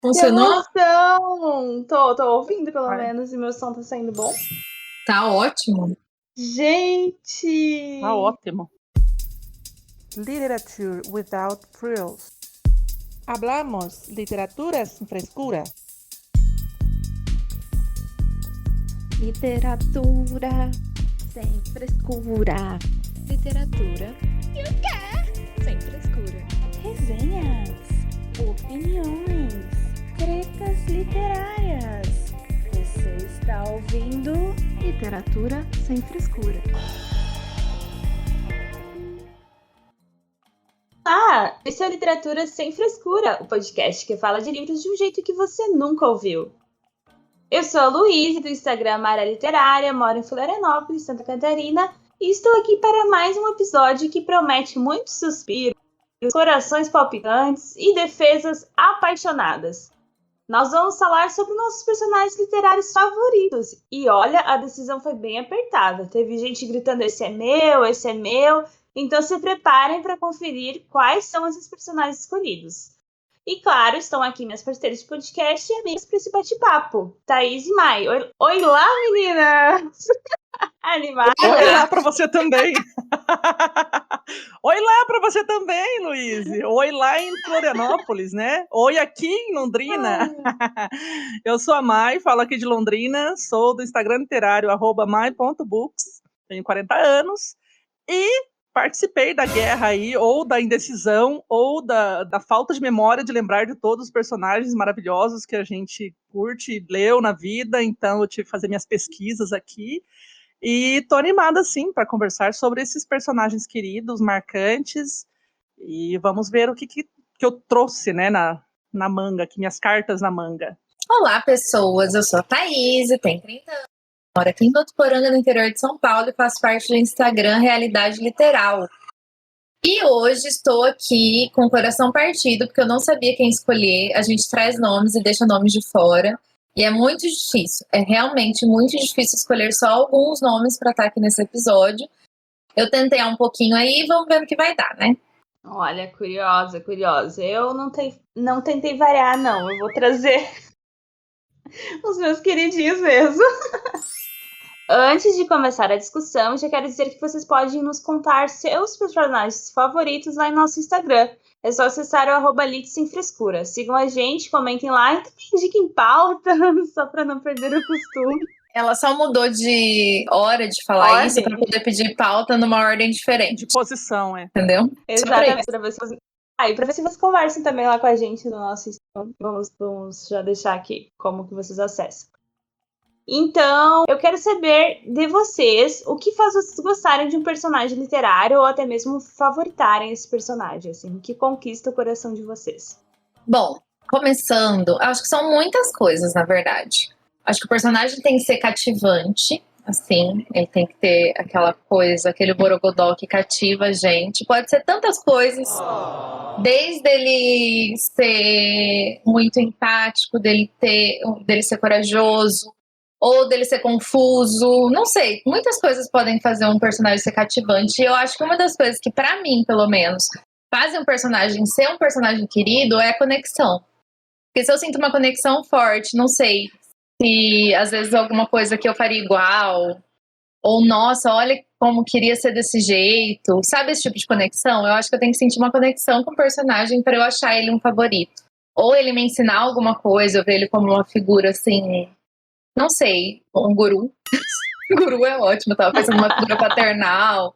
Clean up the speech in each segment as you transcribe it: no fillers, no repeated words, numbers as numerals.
Que Funcionou? emoção! Tô ouvindo, pelo Vai. menos, e meu som tá saindo bom. Tá ótimo. Gente! Tá ótimo. Literature without frills. Hablamos literatura sin frescura. Literatura sem frescura. Literatura e o quê? Sem frescura. Resenhas, opiniões, tretas literárias. Você está ouvindo Literatura sem frescura. Esse é o Literatura Sem Frescura, o podcast que fala de livros de um jeito que você nunca ouviu. Eu sou a Luísa, do Instagram Mara Literária, moro em Florianópolis, Santa Catarina, e estou aqui para mais um episódio que promete muitos suspiros, corações palpitantes e defesas apaixonadas. Nós vamos falar sobre nossos personagens literários favoritos. E olha, a decisão foi bem apertada. Teve gente gritando, esse é meu, esse é meu. Então se preparem para conferir quais são esses personagens escolhidos. E claro, estão aqui minhas parceiras de podcast e amigas para esse bate-papo. Thaís e Mai. Oi lá, meninas! Animada? Oi lá pra você também. Oi lá pra você também, Luiz. Oi lá em Florianópolis, né? Oi aqui em Londrina. Eu sou a Mai, falo aqui de Londrina, sou do Instagram literário, @mai.books, tenho 40 anos e participei da guerra aí, ou da indecisão, ou da falta de memória de lembrar de todos os personagens maravilhosos que a gente curte e leu na vida, então eu tive que fazer minhas pesquisas aqui. E tô animada, sim, para conversar sobre esses personagens queridos, marcantes. E vamos ver o que eu trouxe, né, na manga, aqui, minhas cartas na manga. Olá, pessoas. Eu sou a Thaís, tenho 30 anos. Moro aqui em Votuporanga, no interior de São Paulo, e faço parte do Instagram Realidade Literal. E hoje estou aqui com o coração partido, porque eu não sabia quem escolher. A gente traz nomes e deixa nomes de fora. E é muito difícil, é realmente muito difícil escolher só alguns nomes para estar aqui nesse episódio. Eu tentei um pouquinho aí e vamos ver o que vai dar, né? Olha, curiosa. Eu não tentei variar, não. Eu vou trazer os meus queridinhos mesmo. Antes de começar a discussão, já quero dizer que vocês podem nos contar seus personagens favoritos lá em nosso Instagram. É só acessar o @litsemfrescura. Sigam a gente, comentem lá e também indiquem pauta, só para não perder o costume. Ela só mudou de hora de falar Ordem. isso para poder pedir pauta numa ordem diferente. De posição, é. Entendeu? Exatamente. Para ver se vocês conversem também lá com a gente no nosso Instagram. Vamos já deixar aqui como que vocês acessam. Então, eu quero saber de vocês o que faz vocês gostarem de um personagem literário ou até mesmo favoritarem esse personagem, assim, o que conquista o coração de vocês. Bom, começando, acho que são muitas coisas, na verdade. Acho que o personagem tem que ser cativante, assim, ele tem que ter aquela coisa, aquele borogodó que cativa a gente. Pode ser tantas coisas, desde ele ser muito empático, dele ser corajoso, ou dele ser confuso, não sei, muitas coisas podem fazer um personagem ser cativante. E eu acho que uma das coisas que, pra mim, pelo menos, fazem um personagem ser um personagem querido é a conexão. Porque se eu sinto uma conexão forte, não sei se às vezes alguma coisa que eu faria igual, ou nossa, olha como queria ser desse jeito, sabe esse tipo de conexão? Eu acho que eu tenho que sentir uma conexão com o personagem para eu achar ele um favorito. Ou ele me ensinar alguma coisa, eu ver ele como uma figura assim, não sei, um guru. Guru é ótimo, eu tava pensando numa figura paternal,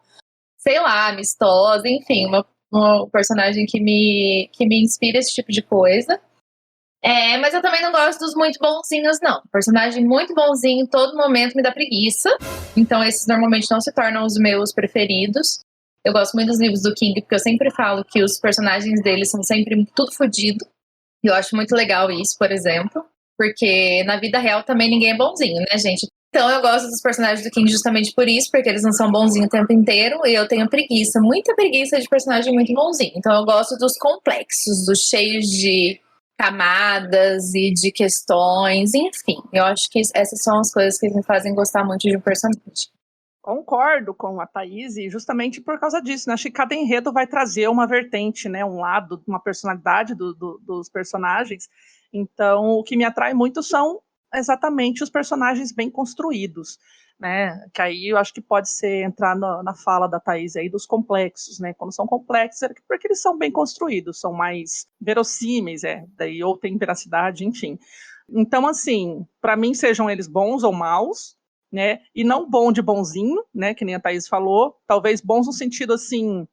sei lá, amistosa, enfim, um personagem que me inspira esse tipo de coisa. Mas eu também não gosto dos muito bonzinhos, não. Personagem muito bonzinho, todo momento me dá preguiça. Então esses normalmente não se tornam os meus preferidos. Eu gosto muito dos livros do King, porque eu sempre falo que os personagens dele são sempre tudo fodido. E eu acho muito legal isso, por exemplo. Porque na vida real também ninguém é bonzinho, né, gente? Então eu gosto dos personagens do King justamente por isso, porque eles não são bonzinhos o tempo inteiro. E eu tenho preguiça, muita preguiça de personagem muito bonzinho. Então eu gosto dos complexos, dos cheios de camadas e de questões, enfim. Eu acho que essas são as coisas que me fazem gostar muito de um personagem. Concordo com a Thaís, e justamente por causa disso, né? Acho que cada enredo vai trazer uma vertente, né? Um lado, uma personalidade dos personagens. Então, o que me atrai muito são exatamente os personagens bem construídos, né? Que aí eu acho que pode ser entrar na fala da Thaís aí dos complexos, né? Quando são complexos é porque eles são bem construídos, são mais verossímeis, daí ou tem veracidade, enfim. Então, assim, para mim, sejam eles bons ou maus, né? E não bom de bonzinho, né? Que nem a Thaís falou, talvez bons no sentido assim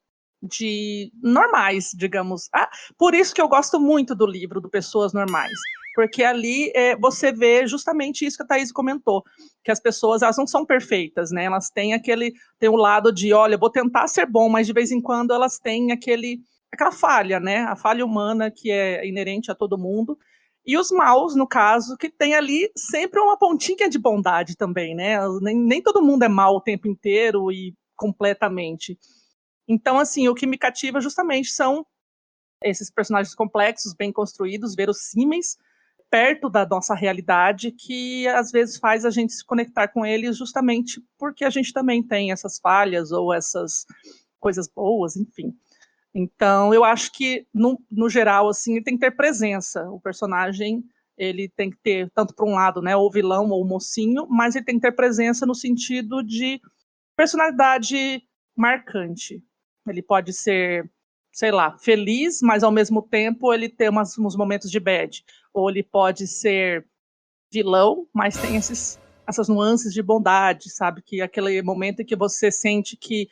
de normais, digamos. Por isso que eu gosto muito do livro do Pessoas Normais, porque ali você vê justamente isso que a Thaís comentou, que as pessoas, elas não são perfeitas, né? Elas têm tem o lado de, olha, vou tentar ser bom, mas de vez em quando elas têm aquela falha, né? A falha humana que é inerente a todo mundo. E os maus, no caso, que tem ali sempre uma pontinha de bondade também, né? Nem todo mundo é mau o tempo inteiro e completamente. Então, assim, o que me cativa justamente são esses personagens complexos, bem construídos, verossímeis, perto da nossa realidade, que às vezes faz a gente se conectar com eles justamente porque a gente também tem essas falhas ou essas coisas boas, enfim. Então, eu acho que, no geral, assim, ele tem que ter presença. O personagem, ele tem que ter, tanto para um lado, né, ou vilão ou mocinho, mas ele tem que ter presença no sentido de personalidade marcante. Ele pode ser, sei lá, feliz, mas ao mesmo tempo ele tem uns momentos de bad. Ou ele pode ser vilão, mas tem essas nuances de bondade, sabe? Que é aquele momento em que você sente que,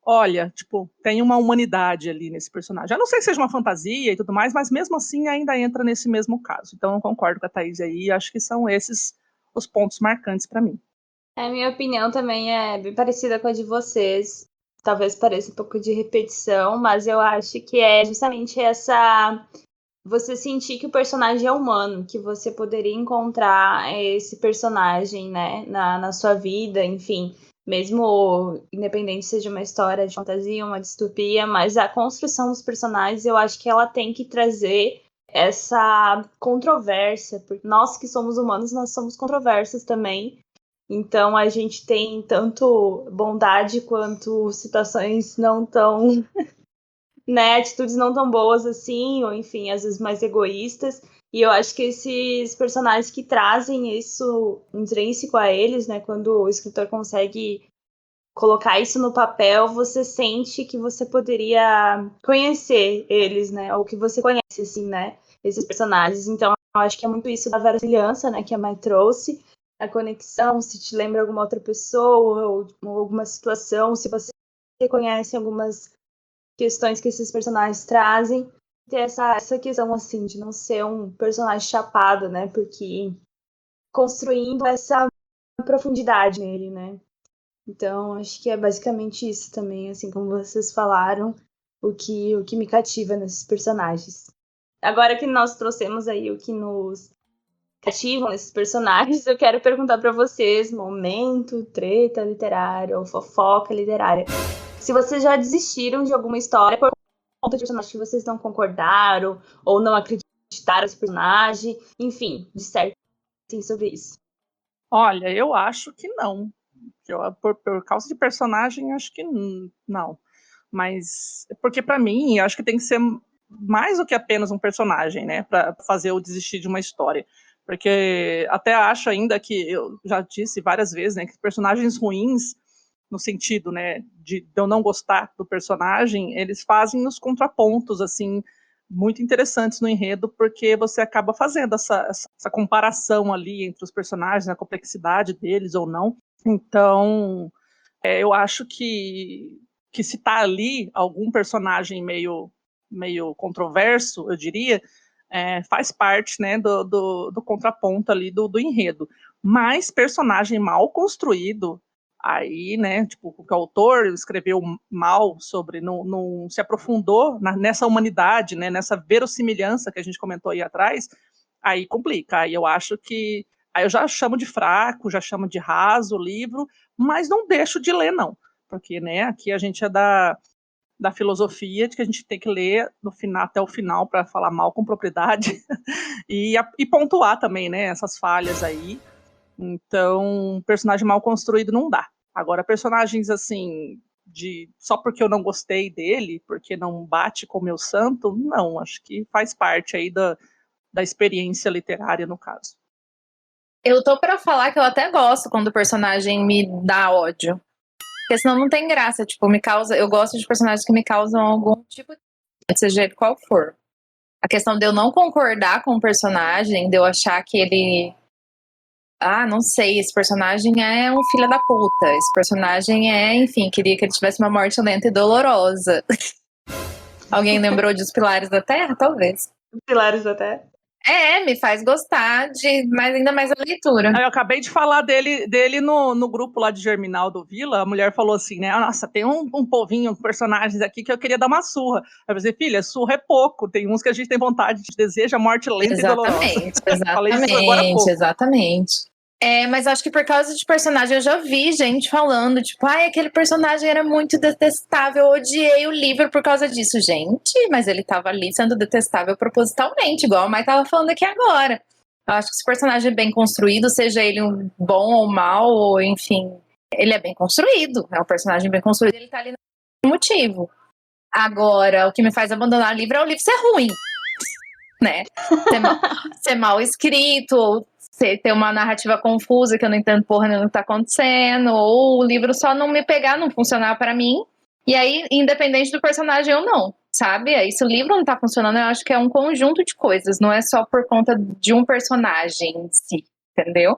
olha, tipo, tem uma humanidade ali nesse personagem. Eu não sei se seja uma fantasia e tudo mais, mas mesmo assim ainda entra nesse mesmo caso. Então eu concordo com a Thaís aí, acho que são esses os pontos marcantes para mim. A minha opinião também é bem parecida com a de vocês. Talvez pareça um pouco de repetição, mas eu acho que é justamente essa... Você sentir que o personagem é humano, que você poderia encontrar esse personagem, né, na sua vida, enfim, mesmo independente seja uma história de fantasia, uma distopia, mas a construção dos personagens, eu acho que ela tem que trazer essa controvérsia, porque nós que somos humanos, nós somos controversos também. Então a gente tem tanto bondade quanto situações não tão, né, atitudes não tão boas assim, ou enfim, às vezes mais egoístas. E eu acho que esses personagens que trazem isso intrínseco a eles, né, quando o escritor consegue colocar isso no papel, você sente que você poderia conhecer eles, né, ou que você conhece, assim, né, esses personagens. Então eu acho que é muito isso da verossimilhança, né, que a Mai trouxe, a conexão, se te lembra alguma outra pessoa ou alguma situação, se você reconhece algumas questões que esses personagens trazem, ter essa questão, assim, de não ser um personagem chapado, né, porque construindo essa profundidade nele, né. Então, acho que é basicamente isso também, assim como vocês falaram, o que me cativa nesses personagens. Agora que nós trouxemos aí o que nos cativam nesses personagens, eu quero perguntar para vocês, momento, treta literária ou fofoca literária. Se vocês já desistiram de alguma história por conta de personagens que vocês não concordaram ou não acreditaram nesse personagem, enfim, dissertem sobre isso. Olha, eu acho que não. Por causa de personagem, acho que não. Mas, porque para mim, eu acho que tem que ser mais do que apenas um personagem, né? Para fazer eu desistir de uma história. Porque até acho ainda que, eu já disse várias vezes, né? Que personagens ruins, no sentido, né? De eu não gostar do personagem, eles fazem os contrapontos, assim, muito interessantes no enredo, porque você acaba fazendo essa comparação ali entre os personagens, a complexidade deles ou não. Então, eu acho que se tá ali algum personagem meio controverso, eu diria, faz parte, né, do contraponto ali do enredo. Mas personagem mal construído, aí, né, tipo, o autor escreveu mal sobre, não se aprofundou nessa humanidade, né, nessa verossimilhança que a gente comentou aí atrás, aí complica. Aí eu acho que aí eu já chamo de fraco, já chamo de raso o livro, mas não deixo de ler, não. Porque, né, aqui a gente é da filosofia de que a gente tem que ler no final, até o final para falar mal com propriedade e pontuar também, né, essas falhas aí. Então, personagem mal construído não dá. Agora, personagens assim, só porque eu não gostei dele, porque não bate com o meu santo, não, acho que faz parte aí da experiência literária, no caso. Eu tô pra falar que eu até gosto quando o personagem me dá ódio. Porque senão não tem graça, tipo, eu gosto de personagens que me causam algum tipo de, seja ele qual for. A questão de eu não concordar com o personagem, de eu achar que ele... não sei, esse personagem é um filho da puta. Esse personagem enfim, queria que ele tivesse uma morte lenta e dolorosa. Alguém lembrou de Os Pilares da Terra? Talvez. Pilares da Terra. Me faz gostar mas ainda mais a leitura. Eu acabei de falar dele no grupo lá de Germinal do Vila. A mulher falou assim, né? Nossa, tem um povinho, personagens aqui que eu queria dar uma surra. Eu falei, filha, surra é pouco. Tem uns que a gente tem vontade de deseja morte lenta e dolorosa. Falei isso agora há pouco. Exatamente. Mas acho que por causa de personagem, eu já vi gente falando, tipo, aquele personagem era muito detestável, eu odiei o livro por causa disso. Gente, mas ele tava ali sendo detestável propositalmente, igual a Mai tava falando aqui agora. Eu acho que se o personagem é bem construído, seja ele um bom ou mal, ou enfim, ele é bem construído, é um personagem bem construído, ele tá ali no motivo. Agora, o que me faz abandonar o livro é o livro ser ruim, né? Ser mal escrito, ou ter uma narrativa confusa que eu não entendo porra nenhuma que tá acontecendo, ou o livro só não me pegar, não funcionar pra mim, e aí, independente do personagem ou não, sabe? Aí, se o livro não tá funcionando, eu acho que é um conjunto de coisas, não é só por conta de um personagem em si, entendeu?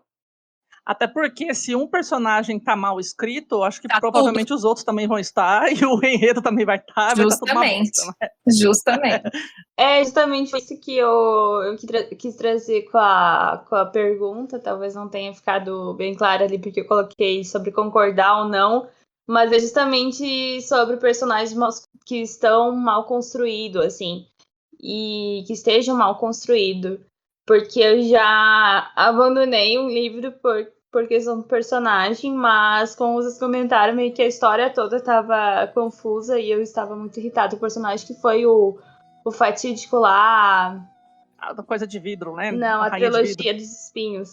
Até porque se um personagem tá mal escrito, eu acho que provavelmente tudo. Os outros também vão estar, e o enredo também vai estar, vai estar tudo uma bosta, né? Justamente. É justamente isso que eu quis trazer com a pergunta, talvez não tenha ficado bem claro ali, porque eu coloquei sobre concordar ou não, mas é justamente sobre personagens que estão mal construídos, assim, e que estejam mal construídos. Porque eu já abandonei um livro por questão do personagem, mas como vocês comentaram, meio que a história toda estava confusa e eu estava muito irritada com o personagem, que foi o fatídico lá... A coisa de vidro, né? Não, a trilogia dos espinhos.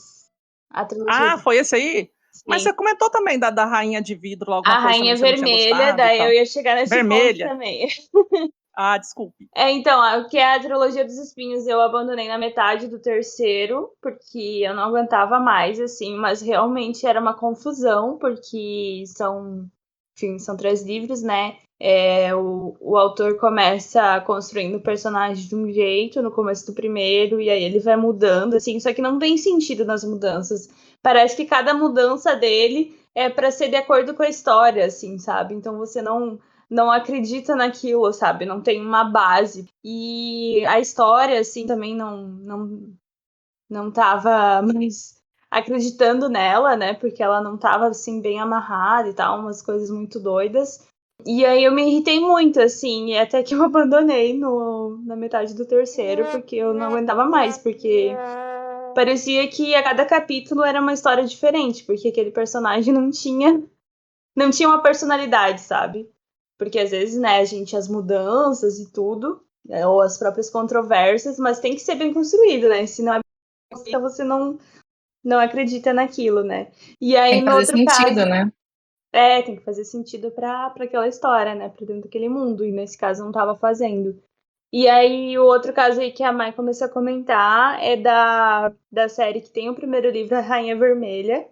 Foi esse aí? Sim. Mas você comentou também da Rainha de Vidro, alguma a coisa Rainha também que Vermelha, você não tinha gostado, daí eu ia chegar nesse Vermelha. ponto também. Desculpe. Então, o que é a trilogia dos espinhos, eu abandonei na metade do terceiro, porque eu não aguentava mais, assim, mas realmente era uma confusão, porque são 3 livros, né? O autor começa construindo o personagem de um jeito no começo do primeiro, e aí ele vai mudando, assim, só que não tem sentido nas mudanças. Parece que cada mudança dele é para ser de acordo com a história, assim, sabe? Então você não acredita naquilo, sabe? Não tem uma base. E a história, assim, também não tava mais acreditando nela, né? Porque ela não tava, assim, bem amarrada e tal, umas coisas muito doidas. E aí eu me irritei muito, assim, e até que eu abandonei na metade do terceiro, porque eu não aguentava mais, porque parecia que a cada capítulo era uma história diferente, porque aquele personagem não tinha uma personalidade, sabe? Porque às vezes, né, as mudanças e tudo, né, ou as próprias controvérsias, mas tem que ser bem construído, né? Se não é bem construído, você não acredita naquilo, né? E aí, tem que no fazer outro sentido, caso, né? Tem que fazer sentido pra aquela história, né? Pra dentro daquele mundo, e nesse caso não tava fazendo. E aí, o outro caso aí que a Mai começou a comentar é da série que tem o primeiro livro, A Rainha Vermelha.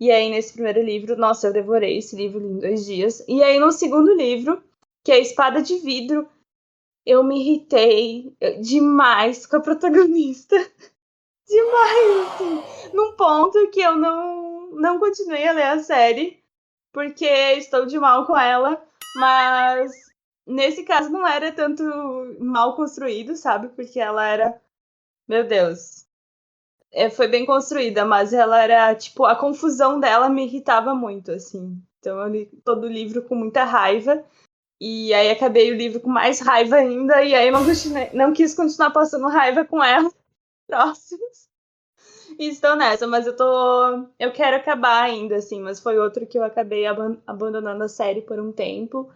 E aí, nesse primeiro livro, nossa, eu devorei esse livro em 2 dias. E aí, no segundo livro, que é a Espada de Vidro, eu me irritei demais com a protagonista. Demais, assim. Num ponto que eu não continuei a ler a série, porque estou de mal com ela. Mas, nesse caso, não era tanto mal construído, sabe? Porque ela era... Meu Deus... foi bem construída, mas ela era, tipo, a confusão dela me irritava muito, assim. Então eu li todo o livro com muita raiva, e aí acabei o livro com mais raiva ainda, e aí não quis continuar passando raiva com ela. Próximos. E estou nessa, mas eu quero acabar ainda, assim, mas foi outro que eu acabei abandonando a série por um tempo,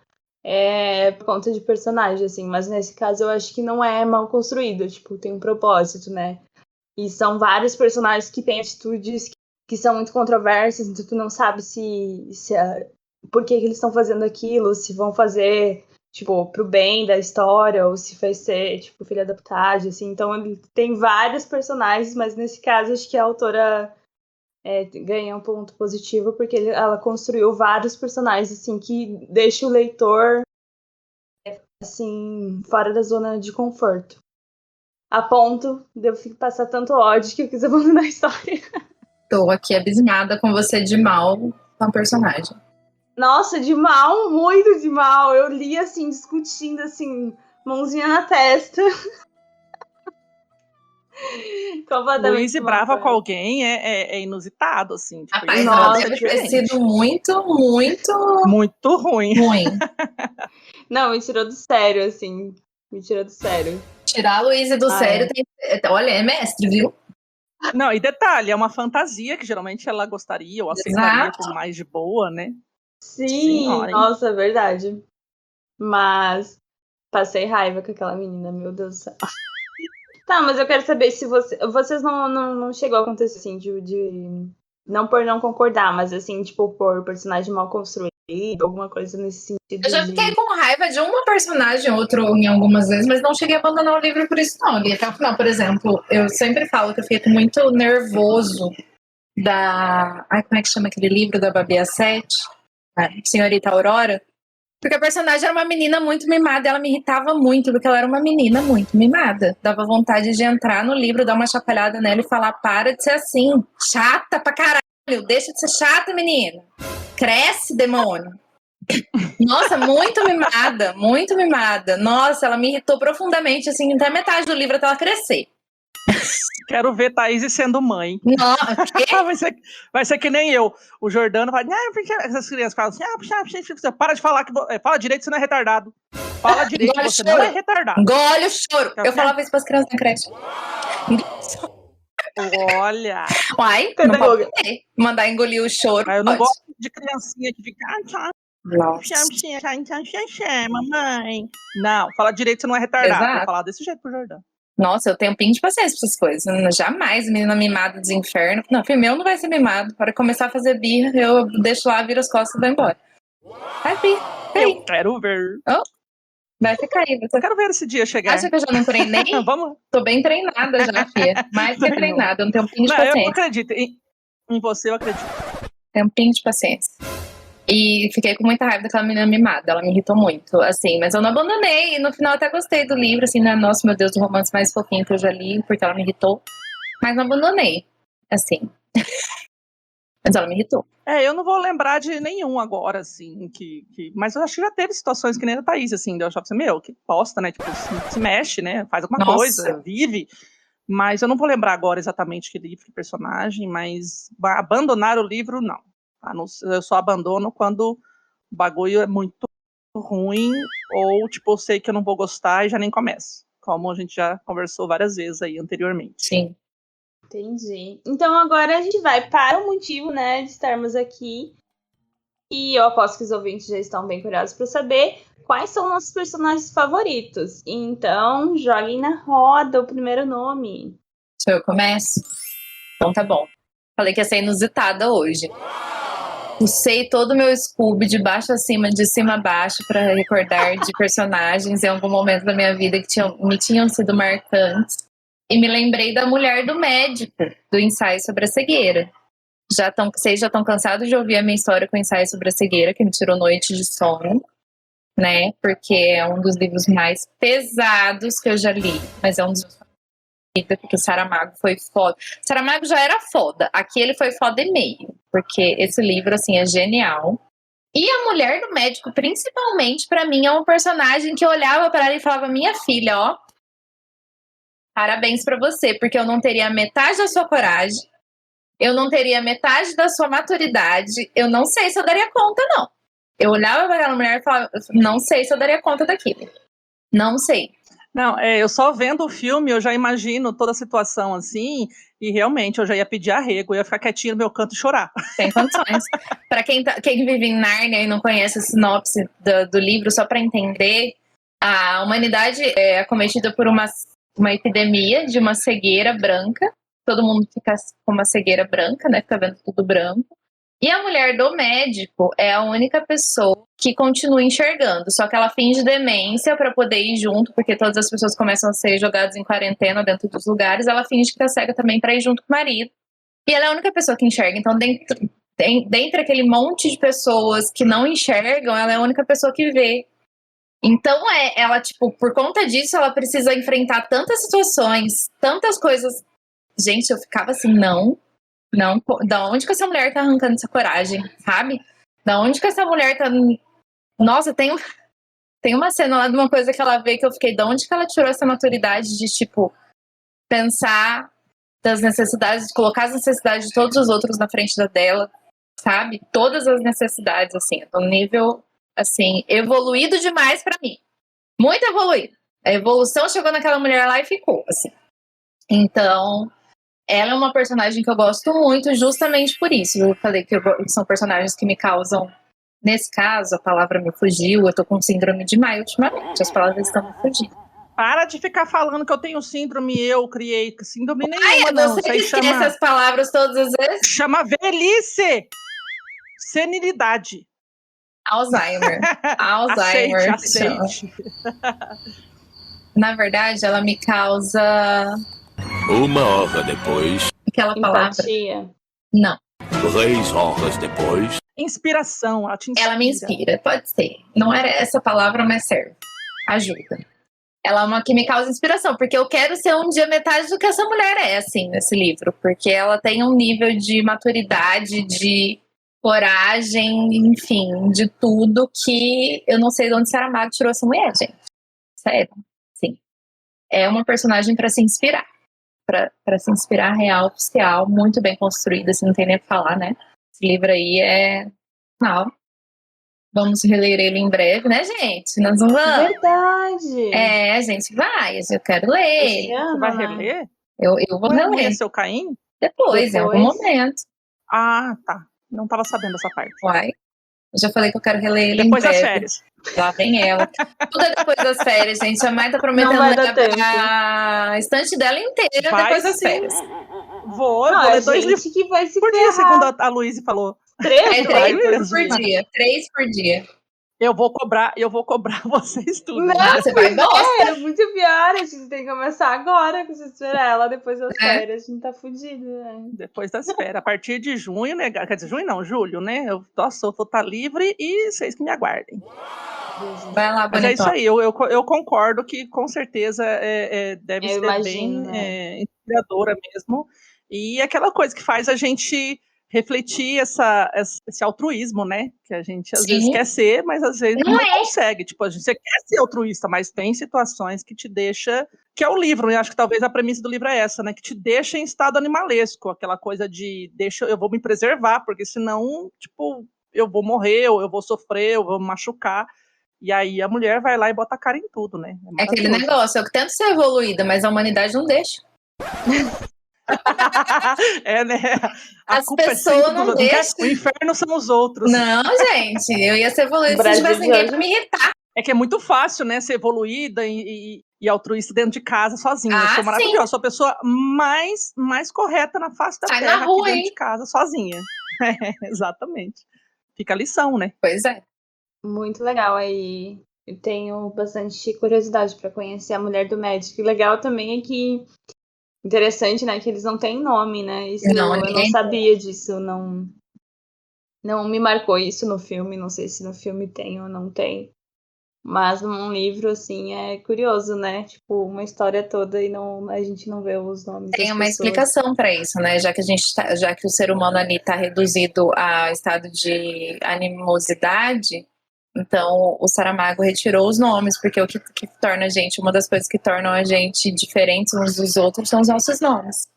por conta de personagem, assim, mas nesse caso eu acho que não é mal construído, tipo, tem um propósito, né? E são vários personagens que têm atitudes que são muito controversas, então tu não sabe por que eles estão fazendo aquilo, se vão fazer tipo, pro bem da história, ou se vai ser, tipo, filha da putagem, assim. Então ele tem vários personagens, mas nesse caso acho que a autora ganha um ponto positivo, porque ela construiu vários personagens, assim, que deixa o leitor, assim, fora da zona de conforto. A ponto de eu passar tanto ódio que eu quis abandonar a história. Tô aqui abismada com você de mal com a personagem. Nossa, de mal, muito de mal. Eu li, assim, discutindo, assim, mãozinha na testa. Completamente Luiz e brava com alguém é inusitado, assim. Tipo, Rapaz, isso ela Nossa, deve ter diferente. sido muito, muito Muito ruim. ruim. Não, me tirou do sério, assim. Me tirou do sério. Tirar a Luísa do sério, olha, é mestre, viu? Não, e detalhe, é uma fantasia que geralmente ela gostaria ou aceitaria por mais de boa, né? Sim, Senhora, hein? nossa, é verdade. Mas passei raiva com aquela menina, meu Deus do céu. Tá, mas eu quero saber se vocês não chegou a acontecer assim, de não por não concordar, mas assim, tipo, por personagem mal construído, alguma coisa nesse sentido. Eu já fiquei com raiva de uma personagem ou outro em algumas vezes, mas não cheguei a abandonar o livro por isso, não. E até o final, por exemplo, eu sempre falo que eu fiquei muito nervoso da. Ai, como é que chama aquele livro da Babi Sete? Senhorita Aurora. Porque a personagem era uma menina muito mimada, ela me irritava muito, porque ela era uma menina muito mimada. Dava vontade de entrar no livro, dar uma chacoalhada nela e falar: para de ser assim, chata pra caralho, deixa de ser chata, menina. Cresce, demônio. Nossa, muito mimada, muito mimada. Nossa, ela me irritou profundamente, assim, até metade do livro até ela crescer. Quero ver Thaís sendo mãe. Nossa, vai ser que nem eu. O Jordano vai. Porque essas crianças falam assim: para de falar que. Fala direito, você não é retardado. Fala direito, engole você choro. não é retardado. Engole o choro. Eu falava isso pras crianças na creche. Olha. Uai, não pode poder. Mandar engolir o choro. Mas eu não pode. gosto de criancinha que fica. Mamãe. Não, fala direito, você não é retardado. Exato. Vou falar desse jeito pro Jordano. Nossa, eu tenho um pingo de paciência pra essas coisas. Jamais, menina mimada dos infernos. Não, filho meu não vai ser mimado. Para começar a fazer birra, eu deixo lá, viro as costas e vou embora. Vai vir. Eu quero ver. Oh, vai ficar aí. Eu quero ver esse dia chegar. Acha que eu já não treinei? Vamos. Tô bem treinada já, filha. Mais que treinada, eu não tenho um pingo de Não, paciência. eu acredito. Em você, eu acredito. Tenho um pingo de paciência. E fiquei com muita raiva daquela menina mimada, ela me irritou muito, assim, mas eu não abandonei, e no final até gostei do livro, assim, né, nossa, meu Deus, o romance mais fofinho que eu já li, porque ela me irritou, mas não abandonei, assim, mas ela me irritou. Eu não vou lembrar de nenhum agora, assim, mas eu acho que já teve situações que nem a Thaís, assim, de eu achar assim, meu, que bosta, né, tipo, se mexe, né, faz alguma coisa, vive, mas eu não vou lembrar agora exatamente que livro, que personagem, mas abandonar o livro, não. Eu só abandono quando o bagulho é muito ruim ou, tipo, eu sei que eu não vou gostar e já nem começo. Como a gente já conversou várias vezes aí anteriormente. Sim. Entendi. Então agora a gente vai para o motivo, né, de estarmos aqui. E eu aposto que os ouvintes já estão bem curiosos para saber quais são nossos personagens favoritos. Então, joguem na roda o primeiro nome. Se eu começo? Então tá bom. Falei que ia ser inusitada hoje. Usei todo o meu Scooby de baixo a cima, de cima a baixo, para recordar de personagens em algum momento da minha vida que me tinham sido marcantes. E me lembrei da mulher do médico, do ensaio sobre a cegueira. Vocês já estão cansados de ouvir a minha história com o ensaio sobre a cegueira, que me tirou noite de sono, né? Porque é um dos livros mais pesados que eu já li, mas é um dos meus favoritos, porque o Saramago foi foda. O Saramago já era foda, aqui ele foi foda e meio, porque esse livro, assim, é genial. E a mulher do médico, principalmente, pra mim, é um personagem que eu olhava pra ela e falava: minha filha, ó, parabéns pra você, porque eu não teria metade da sua coragem, eu não teria metade da sua maturidade, eu não sei se eu daria conta, não. Eu olhava pra aquela mulher e falava: não sei se eu daria conta daquilo. Não sei. Não, eu só vendo o filme, eu já imagino toda a situação assim, e realmente eu já ia pedir arrego, eu ia ficar quietinha no meu canto e chorar. Tem condições. Para quem vive em Nárnia e não conhece a sinopse do livro, só para entender, a humanidade é acometida por uma epidemia de uma cegueira branca. Todo mundo fica com uma cegueira branca, né? Fica vendo tudo branco. E a mulher do médico é a única pessoa que continua enxergando, só que ela finge demência para poder ir junto, porque todas as pessoas começam a ser jogadas em quarentena dentro dos lugares, ela finge que tá cega também para ir junto com o marido. E ela é a única pessoa que enxerga, então dentre aquele monte de pessoas que não enxergam, ela é a única pessoa que vê. Então ela, tipo, por conta disso, ela precisa enfrentar tantas situações, tantas coisas. Gente, eu ficava assim, não, da onde que essa mulher tá arrancando essa coragem, sabe? Da onde que essa mulher tá... Nossa, tem uma cena lá de uma coisa que ela vê que eu fiquei, da onde que ela tirou essa maturidade de, tipo, pensar das necessidades, colocar as necessidades de todos os outros na frente da dela, sabe? Todas as necessidades, assim, no nível, assim, evoluído demais pra mim. Muito evoluído. A evolução chegou naquela mulher lá e ficou, assim. Então... ela é uma personagem que eu gosto muito justamente por isso. Eu falei que são personagens que me causam... Nesse caso, a palavra me fugiu. Eu tô com síndrome de Maia ultimamente. As palavras estão me fugindo. Para de ficar falando que eu tenho síndrome, eu criei síndrome nenhuma, Ai, não. você que esquece essas palavras todas as vezes? Chama velhice! Senilidade. Alzheimer. Alzheimer. Aceite. Na verdade, ela me causa... 1 hora depois. Aquela palavra. Empatia. Não. 3 horas depois. Inspiração, ela te inspira. Ela me inspira, pode ser. Não era essa palavra, mas serve. Ajuda. Ela é uma que me causa inspiração, porque eu quero ser um dia metade do que essa mulher é, assim, nesse livro. Porque ela tem um nível de maturidade, de coragem, enfim, de tudo que eu não sei de onde Saramago tirou essa mulher, gente. Sério, sim. É uma personagem para se inspirar. Para se inspirar real, oficial, muito bem construída, assim, não tem nem o que falar, né? Esse livro aí é... Não. Vamos reler ele em breve, né, gente? Nós não vamos. Verdade. É, a gente vai, eu quero ler. Esse ano, Você vai né? reler? Eu vou Não reler. é seu Caim? Depois, em algum Depois. momento. Ah, tá. Não tava sabendo essa parte. Uai. Eu já falei que eu quero reler ele Depois em das breve. férias. Lá vem ela. Tudo é depois das férias, gente. A Mai tá prometendo Não vai dar ler tempo. a estante dela inteira Vai depois das sim. férias. Vou Não, ler a 2 livros gente que vai se por dia, ferrar. segundo a Luísa falou. É 3 Vai 3 mesmo. por dia. 3 por dia. Eu vou cobrar vocês tudo. Não, né? Você vai bosta. É muito pior. A gente tem que começar agora, que você esperar ela depois das É. férias. A gente tá fudido, né? Depois das férias. A partir de junho, né? Quer dizer, junho não, julho, né? Eu vou estar livre e vocês que me aguardem. Vai lá, Mas é isso bonitão. aí, eu concordo que com certeza deve Eu ser imagino, bem né? inspiradora mesmo. E aquela coisa que faz a gente refletir esse altruísmo, né? Que a gente às Sim. vezes quer ser, mas às vezes Não não é. consegue. Tipo, você quer ser altruísta, mas tem situações que te deixa... Que é o livro, né? Acho que talvez a premissa do livro é essa, né? Que te deixa em estado animalesco. Aquela coisa de, eu vou me preservar, porque senão, tipo, eu vou morrer, ou eu vou sofrer, eu vou me machucar. E aí a mulher vai lá e bota a cara em tudo, né? É aquele maravilhoso. negócio, eu tento ser evoluída, mas a humanidade não deixa. É, né? A As culpa pessoas sempre não dos outros. deixam. O inferno são os outros. Não, gente, eu ia ser evoluída se não Brasil tivesse de ninguém hoje. pra me irritar. É que é muito fácil, né? Ser evoluída e altruísta dentro de casa, sozinha. Eu Ah, sou maravilhosa. Sou a pessoa mais correta na face da Sai na terra rua, aqui dentro hein? de casa, sozinha. Exatamente. Fica a lição, né? Pois é. Muito legal aí. Eu tenho bastante curiosidade para conhecer a mulher do médico. E legal também é que interessante, né, que eles não têm nome, né? Isso Não, eu não ninguém- sabia disso, não me marcou isso no filme, não sei se no filme tem ou não tem. Mas num livro assim é curioso, né? Tipo, uma história toda e a gente não vê os nomes Tem das uma pessoas. explicação para isso, né? Já que o ser humano ali está reduzido a estado de animosidade, então o Saramago retirou os nomes, porque o que torna a gente, uma das coisas que tornam a gente diferentes uns dos outros são os nossos nomes.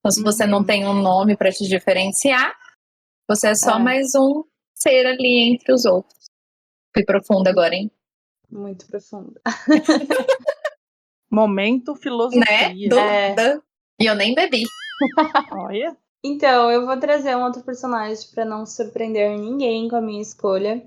Então, se você não tem um nome para te diferenciar, você é só É. mais um ser ali entre os outros. Fui profunda agora, hein? Muito profundo. Momento Né? filosofia. Dúvida. E eu nem bebi. Olha. Então, eu vou trazer um outro personagem para não surpreender ninguém com a minha escolha,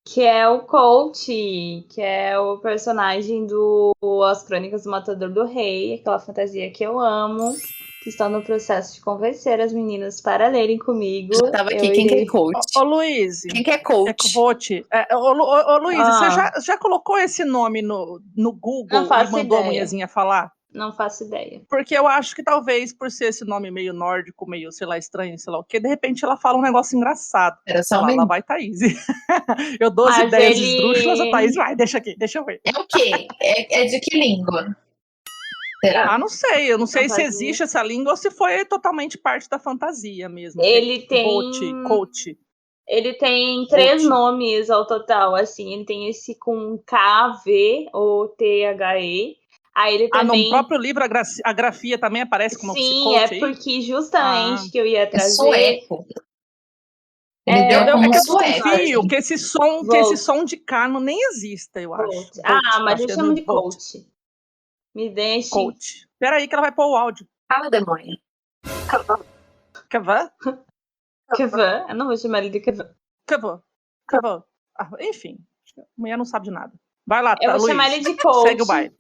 que é o Colt, que é o personagem do As Crônicas do Matador do Rei, aquela fantasia que eu amo. que estou no processo de convencer as meninas para lerem comigo. Já tava aqui, quem que é coach? Ô, Luiz. Quem que é coach? Coach. Ô, Luiz, você já colocou esse nome no Google e mandou a mulherzinha falar? Não faço ideia. Porque eu acho que talvez, por ser esse nome meio nórdico, meio, sei lá, estranho, sei lá o quê, de repente ela fala um negócio engraçado. Era só lá vai Thaís. Eu dou as ideias esdrúxulas, a Thaís vai, deixa eu ver. É o quê? É de que língua? Será? Não sei. Eu não sei se existe essa língua ou se foi totalmente parte da fantasia mesmo. Ele tem... Coach. Ele tem 3 nomes ao total, assim. Ele tem esse com K-V ou T-H-E. Aí ele também... no próprio livro a grafia também aparece como coach. Sim, é porque justamente que eu ia trazer... É sueco. Que esse som de K nem existe, eu acho. Mas eu chamo de coach. Me deixe. Coach. Peraí que ela vai pôr o áudio. Fala, demônio. Kavan? Kavan? Eu não vou chamar ele de Kavan. Kavan. Enfim, a mulher não sabe de nada. Vai lá, eu vou chamar ele de coach. Segue o baile.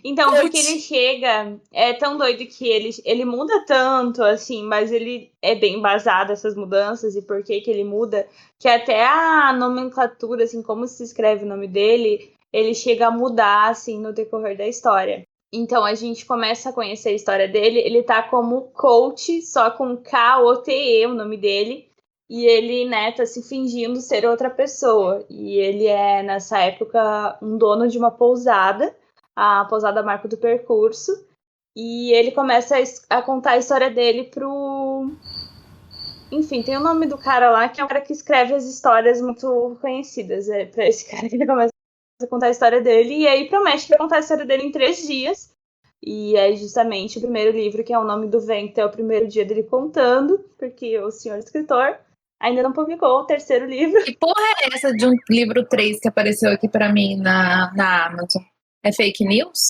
Então, porque ele chega, é tão doido que ele muda tanto, assim, mas ele é bem embasado essas mudanças e por que ele muda, que até a nomenclatura, assim, como se escreve o nome dele, ele chega a mudar, assim, no decorrer da história. Então, a gente começa a conhecer a história dele, ele tá como coach, só com K-O-T-E, o nome dele, e ele, né, tá se fingindo ser outra pessoa. E ele é, nessa época, um dono de uma pousada, a pousada Marco do Percurso, e ele começa a contar a história dele pro... Enfim, tem o nome do cara lá, que é um cara que escreve as histórias muito conhecidas. É pra esse cara que ele começa a contar a história dele, e aí promete que vai contar a história dele em 3 dias. E é justamente o primeiro livro, que é O Nome do Vento, é o primeiro dia dele contando, porque o senhor escritor ainda não publicou o 3º livro. Que porra é essa de um livro 3 que apareceu aqui pra mim na Amazon? É fake news?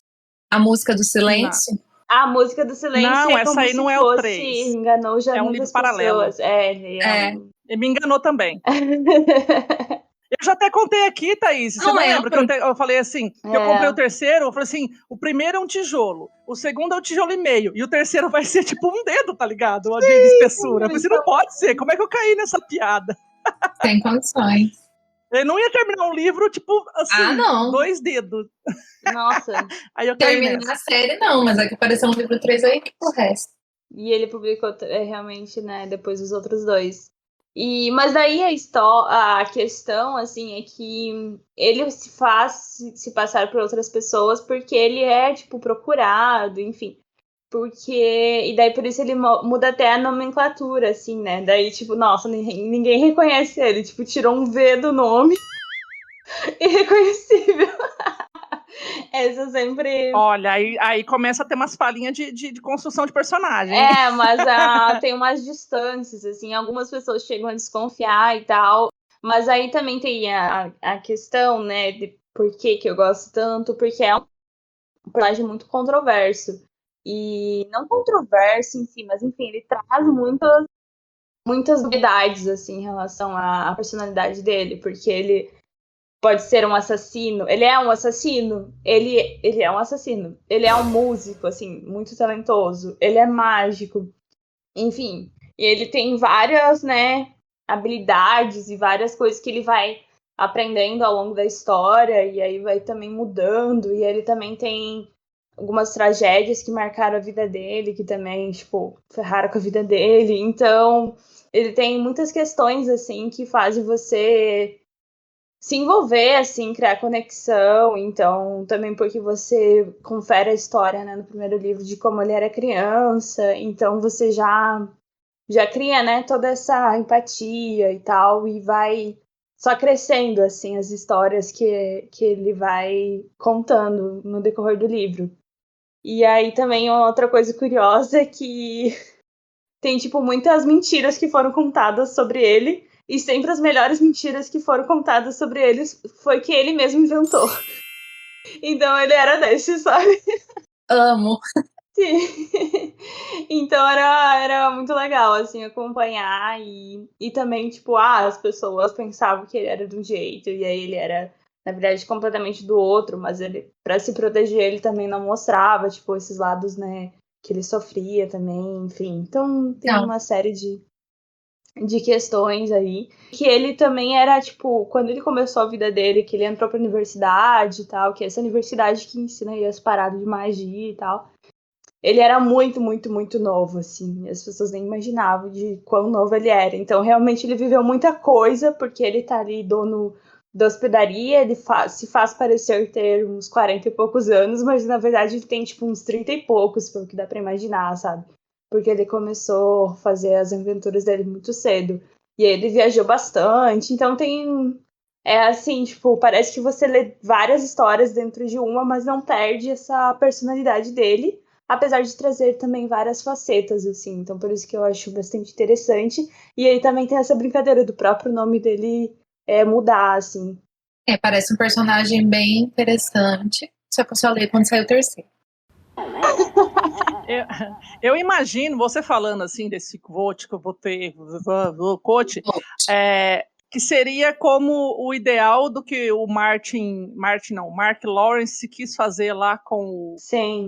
A música do silêncio? Não. A música do silêncio não, essa aí não é o 3. Enganou já um livro paralelo. Ele me enganou também. Eu já até contei aqui, Thaís. Você não lembra que eu falei assim, que eu comprei o 3º, eu falei assim, o primeiro é um tijolo, o segundo é um tijolo e meio, e o 3º vai ser tipo um dedo, tá ligado? Uma de espessura. Eu falei assim, não pode ser, como é que eu caí nessa piada? Tem condições. Eu não ia terminar um livro, tipo, assim, 2 dedos. Nossa. Aí eu terminar a série, não, mas é que apareceu um livro 3 aí, que porra é essa? E ele publicou realmente, né, depois dos outros 2. Mas daí a questão, assim, é que ele se faz se passar por outras pessoas porque ele é, tipo, procurado, enfim. E daí por isso ele muda até a nomenclatura, assim, né? Daí, tipo, nossa, ninguém reconhece ele. Tipo, tirou um V do nome. Irreconhecível. Essa sempre... Olha, aí começa a ter umas falhinhas de construção de personagem. Mas tem umas distâncias, assim. Algumas pessoas chegam a desconfiar e tal. Mas aí também tem a questão, né, de por que eu gosto tanto. Porque é um personagem muito controverso. E não controverso em si, mas enfim, ele traz muitas novidades, assim, em relação à personalidade dele, porque ele pode ser um assassino, ele é um assassino, ele é um assassino, ele é um músico, assim, muito talentoso, ele é mágico, enfim, e ele tem várias, né, habilidades e várias coisas que ele vai aprendendo ao longo da história, e aí vai também mudando, e ele também tem algumas tragédias que marcaram a vida dele, que também, tipo, ferraram com a vida dele. Então, ele tem muitas questões, assim, que fazem você se envolver, assim, criar conexão. Então, também porque você confere a história, né, no primeiro livro de como ele era criança. Então, você já cria, né, toda essa empatia e tal, e vai só crescendo, assim, as histórias que ele vai contando no decorrer do livro. E aí também outra coisa curiosa é que tem, tipo, muitas mentiras que foram contadas sobre ele, e sempre as melhores mentiras que foram contadas sobre ele foi que ele mesmo inventou. Então ele era desse, sabe? Amo. Sim. Então era muito legal, assim, acompanhar e também, tipo, as pessoas pensavam que ele era de um jeito, e aí ele era, na verdade, completamente do outro, mas ele, pra se proteger, ele também não mostrava, tipo, esses lados, né, que ele sofria também, enfim. Então tem Não. uma série de questões aí. Que ele também era, tipo, quando ele começou a vida dele, que ele entrou pra universidade e tal, que é essa universidade que ensina aí as paradas de magia e tal. Ele era muito, muito, muito novo, assim. As pessoas nem imaginavam de quão novo ele era. Então, realmente, ele viveu muita coisa, porque ele tá ali, dono da hospedaria, ele se faz parecer ter uns 40 e poucos anos, mas, na verdade, ele tem, tipo, uns 30 e poucos, pelo que dá pra imaginar, sabe? Porque ele começou a fazer as aventuras dele muito cedo. E aí ele viajou bastante. Então, tem... É assim, tipo, parece que você lê várias histórias dentro de uma, mas não perde essa personalidade dele. Apesar de trazer também várias facetas, assim. Então, por isso que eu acho bastante interessante. E aí também tem essa brincadeira do próprio nome dele mudar, assim. Parece um personagem bem interessante. Só que eu só leio quando sair o terceiro. Eu imagino, você falando assim desse quote que eu botei, que seria como o ideal do que o Mark Lawrence quis fazer lá com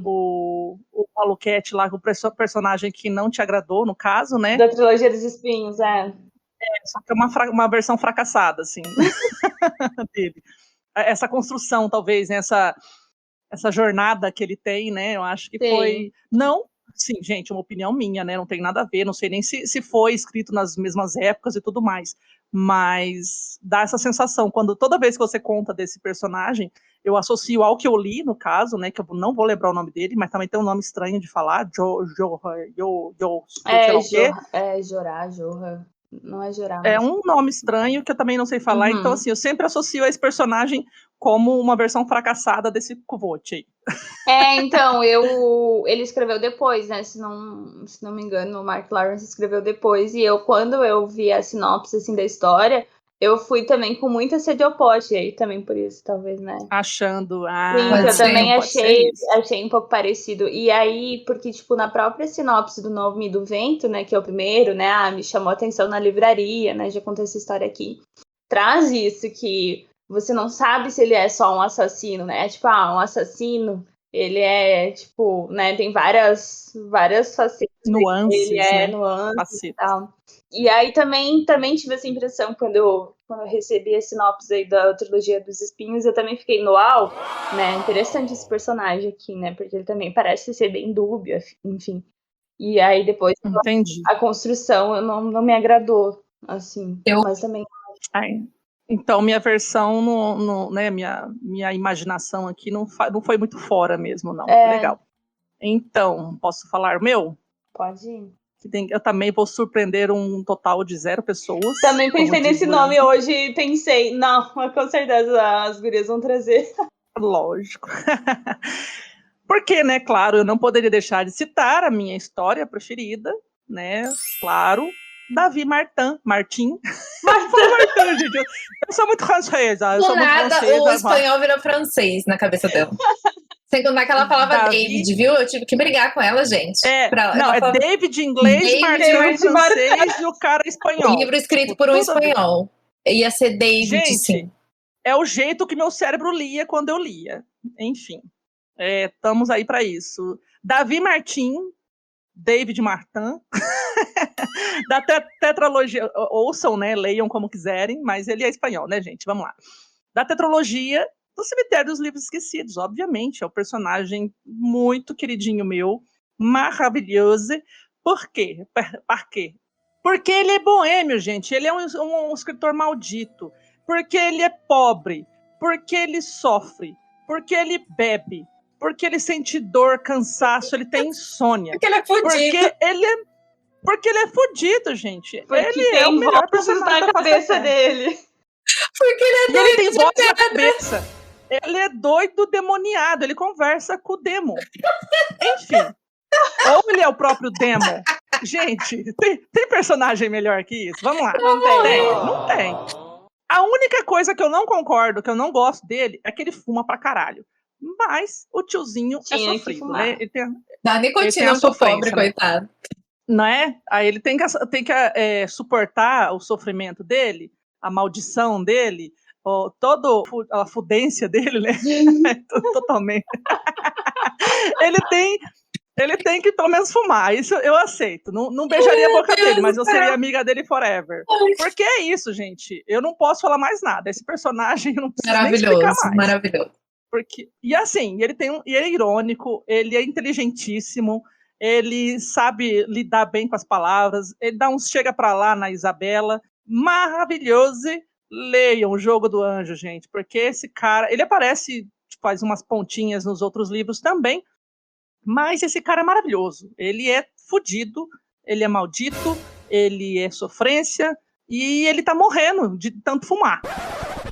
o Maluquete lá, com o personagem que não te agradou, no caso, né? Da trilogia dos espinhos, só que é uma versão fracassada, assim, dele. Essa construção, talvez, né? Essa jornada que ele tem, né? Eu acho que foi... Não, sim, gente, uma opinião minha, né? Não tem nada a ver, não sei nem se foi escrito nas mesmas épocas e tudo mais, mas dá essa sensação, toda vez que você conta desse personagem, eu associo ao que eu li, no caso, né? Que eu não vou lembrar o nome dele, mas também tem um nome estranho de falar, Jorah. Não é Jorah. É um nome estranho que eu também não sei falar, então assim, eu sempre associo esse personagem como uma versão fracassada desse Kvothe aí. Então, ele escreveu depois, né? Se não me engano, o Mark Lawrence escreveu depois. E quando eu vi a sinopse assim, da história, eu fui também com muita sede ao pote. E aí também por isso, talvez, né? Achando. Sim, eu também achei um pouco parecido. E aí, porque, tipo, na própria sinopse do Nome do Vento, né? Que é o primeiro, né? Me chamou a atenção na livraria, né? Já contei essa história aqui. Traz isso que você não sabe se ele é só um assassino, né? Tipo, um assassino. Ele é, tipo, né, tem várias facetas. Nuances, ele nuances e tal. E aí também tive essa impressão quando eu recebi a sinopse aí da trilogia dos espinhos, eu também fiquei no uau, né? Interessante esse personagem aqui, né? Porque ele também parece ser bem dúbio, enfim. E aí depois a construção não me agradou, assim. Mas também... Então, minha versão, né, minha imaginação aqui não foi muito fora mesmo, não. Legal. Então, posso falar o meu? Pode ir. Eu também vou surpreender um total de 0 pessoas. Também pensei nesse nome hoje e pensei, não, com certeza as gurias vão trazer. Lógico. Porque, né, claro, eu não poderia deixar de citar a minha história preferida, né, claro, Davi Martin. Martin, gente. Eu sou muito francesa. Do nada, o espanhol virou francês na cabeça dela. Sem contar que ela falava David, viu? Eu tive que brigar com ela, gente. É David em inglês, Martin em francês e o cara espanhol. O livro escrito por um espanhol. Ia ser David, gente, sim. É o jeito que meu cérebro lia quando eu lia. Enfim, estamos aí para isso. Davi Martin, David Martin, da tetralogia, ouçam, né, leiam como quiserem, mas ele é espanhol, né, gente? Vamos lá. Da tetralogia do Cemitério dos Livros Esquecidos, obviamente, é um personagem muito queridinho meu, maravilhoso. Por quê? Por quê? Porque ele é boêmio, gente, ele é um escritor maldito, porque ele é pobre, porque ele sofre, porque ele bebe, porque ele sente dor, cansaço, ele tem insônia. Porque ele é fudido. Porque ele é fudido, gente. Porque ele é o melhor personagem na cabeça dele. Porque ele é doido. E ele tem voz na cabeça. Ele é doido, demoniado. Ele conversa com o demo. Enfim. Ou ele é o próprio demo. Gente, tem personagem melhor que isso? Vamos lá. Não tem. A única coisa que eu não concordo, que eu não gosto dele, é que ele fuma pra caralho. Mas o tiozinho é sofrido, né? Ele dá nicotina pro pobre, coitado. Não é? Aí ele tem que suportar o sofrimento dele, a maldição dele, toda a fudência dele, né? Totalmente. Ele tem que pelo menos fumar, isso eu aceito. Não beijaria a boca dele, mas eu seria amiga dele forever. Porque é isso, gente. Eu não posso falar mais nada. Esse personagem eu não preciso nem explicar mais. Maravilhoso. Porque, e assim, ele é irônico, ele é inteligentíssimo, ele sabe lidar bem com as palavras, ele dá uns chega pra lá na Isabela. Maravilhoso. Leiam O Jogo do Anjo, gente, porque esse cara, ele aparece, faz umas pontinhas nos outros livros também, mas esse cara é maravilhoso. Ele é fodido, ele é maldito, ele é sofrência e ele tá morrendo de tanto fumar.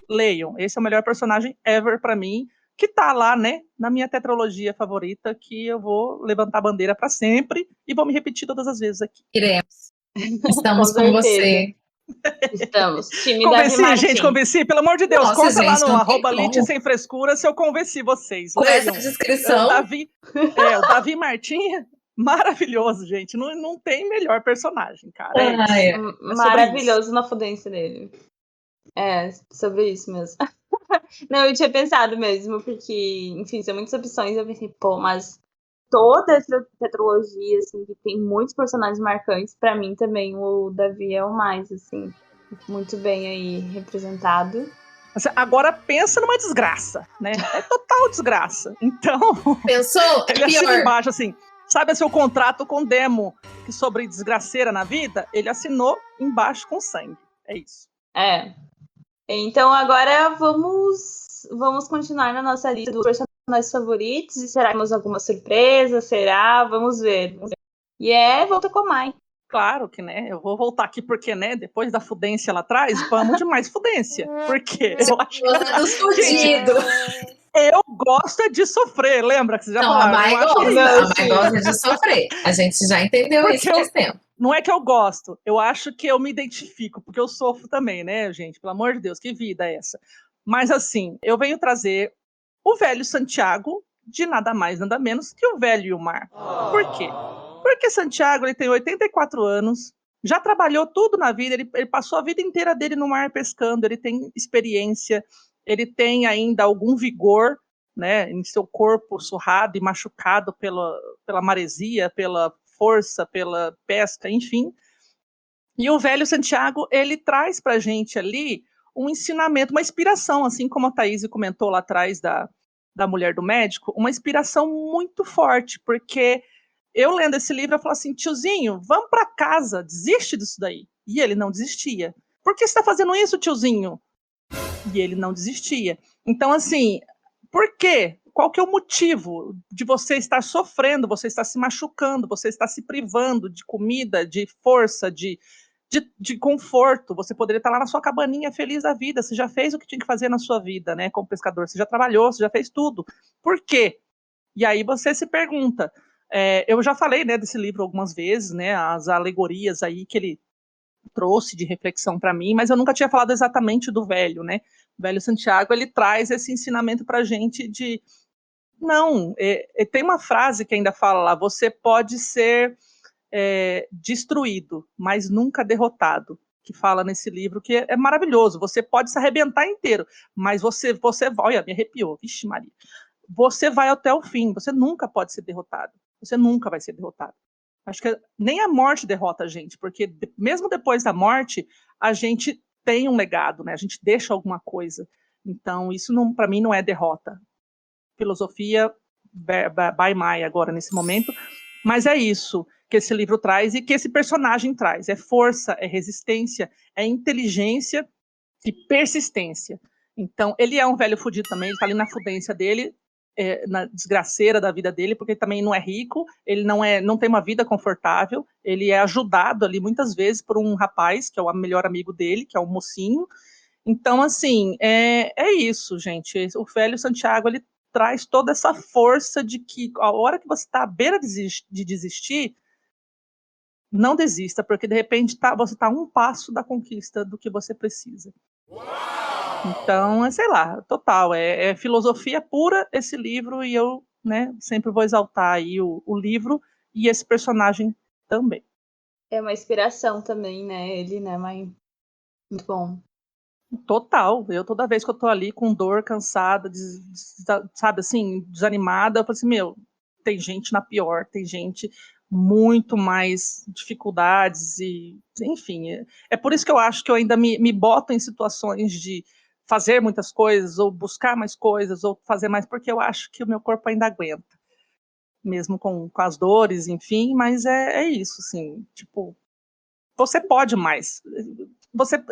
Leiam, esse é o melhor personagem ever pra mim, que tá lá, né, na minha tetralogia favorita, que eu vou levantar a bandeira pra sempre e vou me repetir todas as vezes aqui. Iremos. Estamos com você. Estamos. Time Davi Convenci, Martins. gente, convenci. Pelo amor de Deus, Nossa, conta lá gente, no não tem @Lite como. Sem Frescura se eu convenci vocês. Com essa Leiam. descrição, O Davi Martins, maravilhoso, gente. Não tem melhor personagem, cara. É isso. ai, Maravilhoso na fudência dele. É, sobre isso mesmo. Não, eu tinha pensado mesmo, porque, enfim, são muitas opções. Eu pensei, pô, mas toda essa tetralogia, assim, que tem muitos personagens marcantes, pra mim também o Davi é o mais, assim, muito bem aí representado. Assim, agora pensa numa desgraça, né? É total desgraça. Então, pensou? ele assina Pior. embaixo assim, sabe seu contrato com Demo, que sobre desgraceira na vida, ele assinou embaixo com sangue. É isso. É. Então agora vamos continuar na nossa lista dos personagens favoritos. E será que temos alguma surpresa? Será? Vamos ver. E Volta com a Mai. Claro que, né? Eu vou voltar aqui porque, né? Depois da fudência lá atrás, vamos de mais fudência. Porque eu acho Você é dos fudidos. eu gosto de sofrer, lembra que você já Não, a falaram? Mai Eu acho que gosta. é A isso. Mai gosta de sofrer. A gente já entendeu Porque isso faz tempo. Não é que eu gosto, eu acho que eu me identifico, porque eu sofro também, né, gente? Pelo amor de Deus, que vida é essa? Mas assim, eu venho trazer o velho Santiago de nada mais, nada menos que o velho Ilmar. Por quê? Porque Santiago, ele tem 84 anos, já trabalhou tudo na vida, ele passou a vida inteira dele no mar pescando, ele tem experiência, ele tem ainda algum vigor, né, em seu corpo surrado e machucado pela maresia, pela força, pela pesca, enfim. E o velho Santiago, ele traz pra gente ali um ensinamento, uma inspiração, assim como a Thaís comentou lá atrás da mulher do médico, uma inspiração muito forte, porque eu lendo esse livro, eu falo assim, tiozinho, vamos pra casa, desiste disso daí. E ele não desistia. Por que você tá fazendo isso, tiozinho? E ele não desistia. Então, assim, por quê? Qual que é o motivo de você estar sofrendo, você estar se machucando, você estar se privando de comida, de força, de conforto? Você poderia estar lá na sua cabaninha feliz da vida, você já fez o que tinha que fazer na sua vida, né, como pescador, você já trabalhou, você já fez tudo. Por quê? E aí você se pergunta, eu já falei, né, desse livro algumas vezes, né, as alegorias aí que ele trouxe de reflexão para mim, mas eu nunca tinha falado exatamente do velho, né? O velho Santiago, ele traz esse ensinamento para a gente de não, tem uma frase que ainda fala lá, você pode ser destruído, mas nunca derrotado, que fala nesse livro, que é maravilhoso, você pode se arrebentar inteiro, mas você olha, me arrepiou, vixe Maria, você vai até o fim, você nunca pode ser derrotado, você nunca vai ser derrotado. Acho que nem a morte derrota a gente, porque mesmo depois da morte, a gente tem um legado, né? A gente deixa alguma coisa. Então, isso para mim não é derrota. Filosofia by Mai agora, nesse momento. Mas é isso que esse livro traz e que esse personagem traz. É força, é resistência, é inteligência e persistência. Então, ele é um velho fudido também, ele tá ali na fudência dele, na desgraceira da vida dele, porque ele também não é rico, ele não tem uma vida confortável, ele é ajudado ali muitas vezes por um rapaz, que é o melhor amigo dele, que é um mocinho. Então, assim, é isso, gente. O velho Santiago, ele traz toda essa força de que a hora que você está à beira de desistir, não desista, porque de repente você está a um passo da conquista do que você precisa. Então, sei lá, total, é filosofia pura esse livro, e eu, né, sempre vou exaltar aí o livro e esse personagem também. É uma inspiração também, né, ele, né, mãe? Muito bom. Total, eu toda vez que eu tô ali com dor, cansada, sabe assim, desanimada, eu falo assim, tem gente na pior, tem gente muito mais dificuldades e, enfim, é por isso que eu acho que eu ainda me boto em situações de fazer muitas coisas, ou buscar mais coisas, ou fazer mais, porque eu acho que o meu corpo ainda aguenta, mesmo com as dores, enfim, mas é isso, assim, tipo, você pode mais.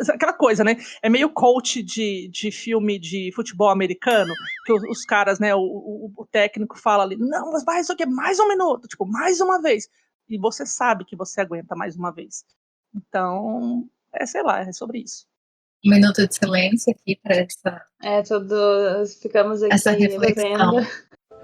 Aquela coisa, né? É meio coach de filme de futebol americano, que os caras, né? O técnico fala ali, não, mas vai, isso aqui é mais um minuto, tipo, mais uma vez. E você sabe que você aguenta mais uma vez. Então, sei lá, é sobre isso. Um minuto de silêncio aqui para Ficamos aqui essa reflexão. revendo.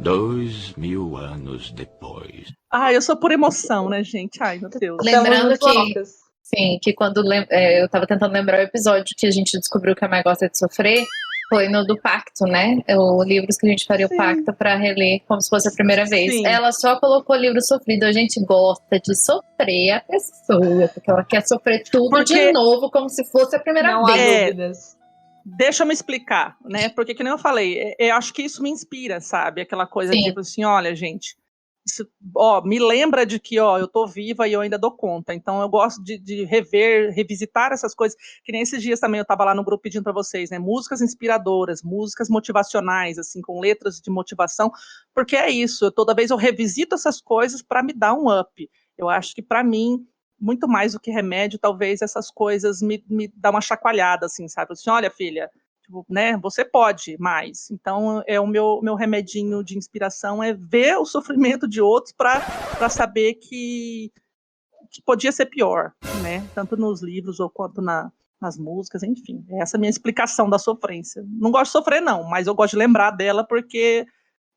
2000 anos depois. Eu sou por emoção, né, gente? Ai, meu Deus. Lembrando que, sim, que quando eu tava tentando lembrar o episódio que a gente descobriu que a Mai gosta de sofrer, foi no do Pacto, né? O livro que a gente faria o Pacto pra reler como se fosse a primeira vez. Sim. Ela só colocou livro sofrido. A gente gosta de sofrer a pessoa, porque ela quer sofrer tudo de novo como se fosse a primeira não vez. Há dúvidas. Deixa eu me explicar, né? Porque, que nem eu falei, eu acho que isso me inspira, sabe? Aquela coisa de tipo assim, olha, gente, isso, me lembra de que, eu tô viva e eu ainda dou conta. Então, eu gosto de revisitar essas coisas. Que nem esses dias também eu tava lá no grupo pedindo para vocês, né? Músicas inspiradoras, músicas motivacionais, assim, com letras de motivação, porque é isso. Toda vez eu revisito essas coisas para me dar um up. Eu acho que, para mim, muito mais do que remédio, talvez essas coisas me dá uma chacoalhada, assim, sabe? Assim, olha, filha, tipo, né, você pode mais. Então, o meu remedinho de inspiração é ver o sofrimento de outros para saber que podia ser pior, né? Tanto nos livros ou quanto nas músicas, enfim. Essa é a minha explicação da sofrência. Não gosto de sofrer, não, mas eu gosto de lembrar dela porque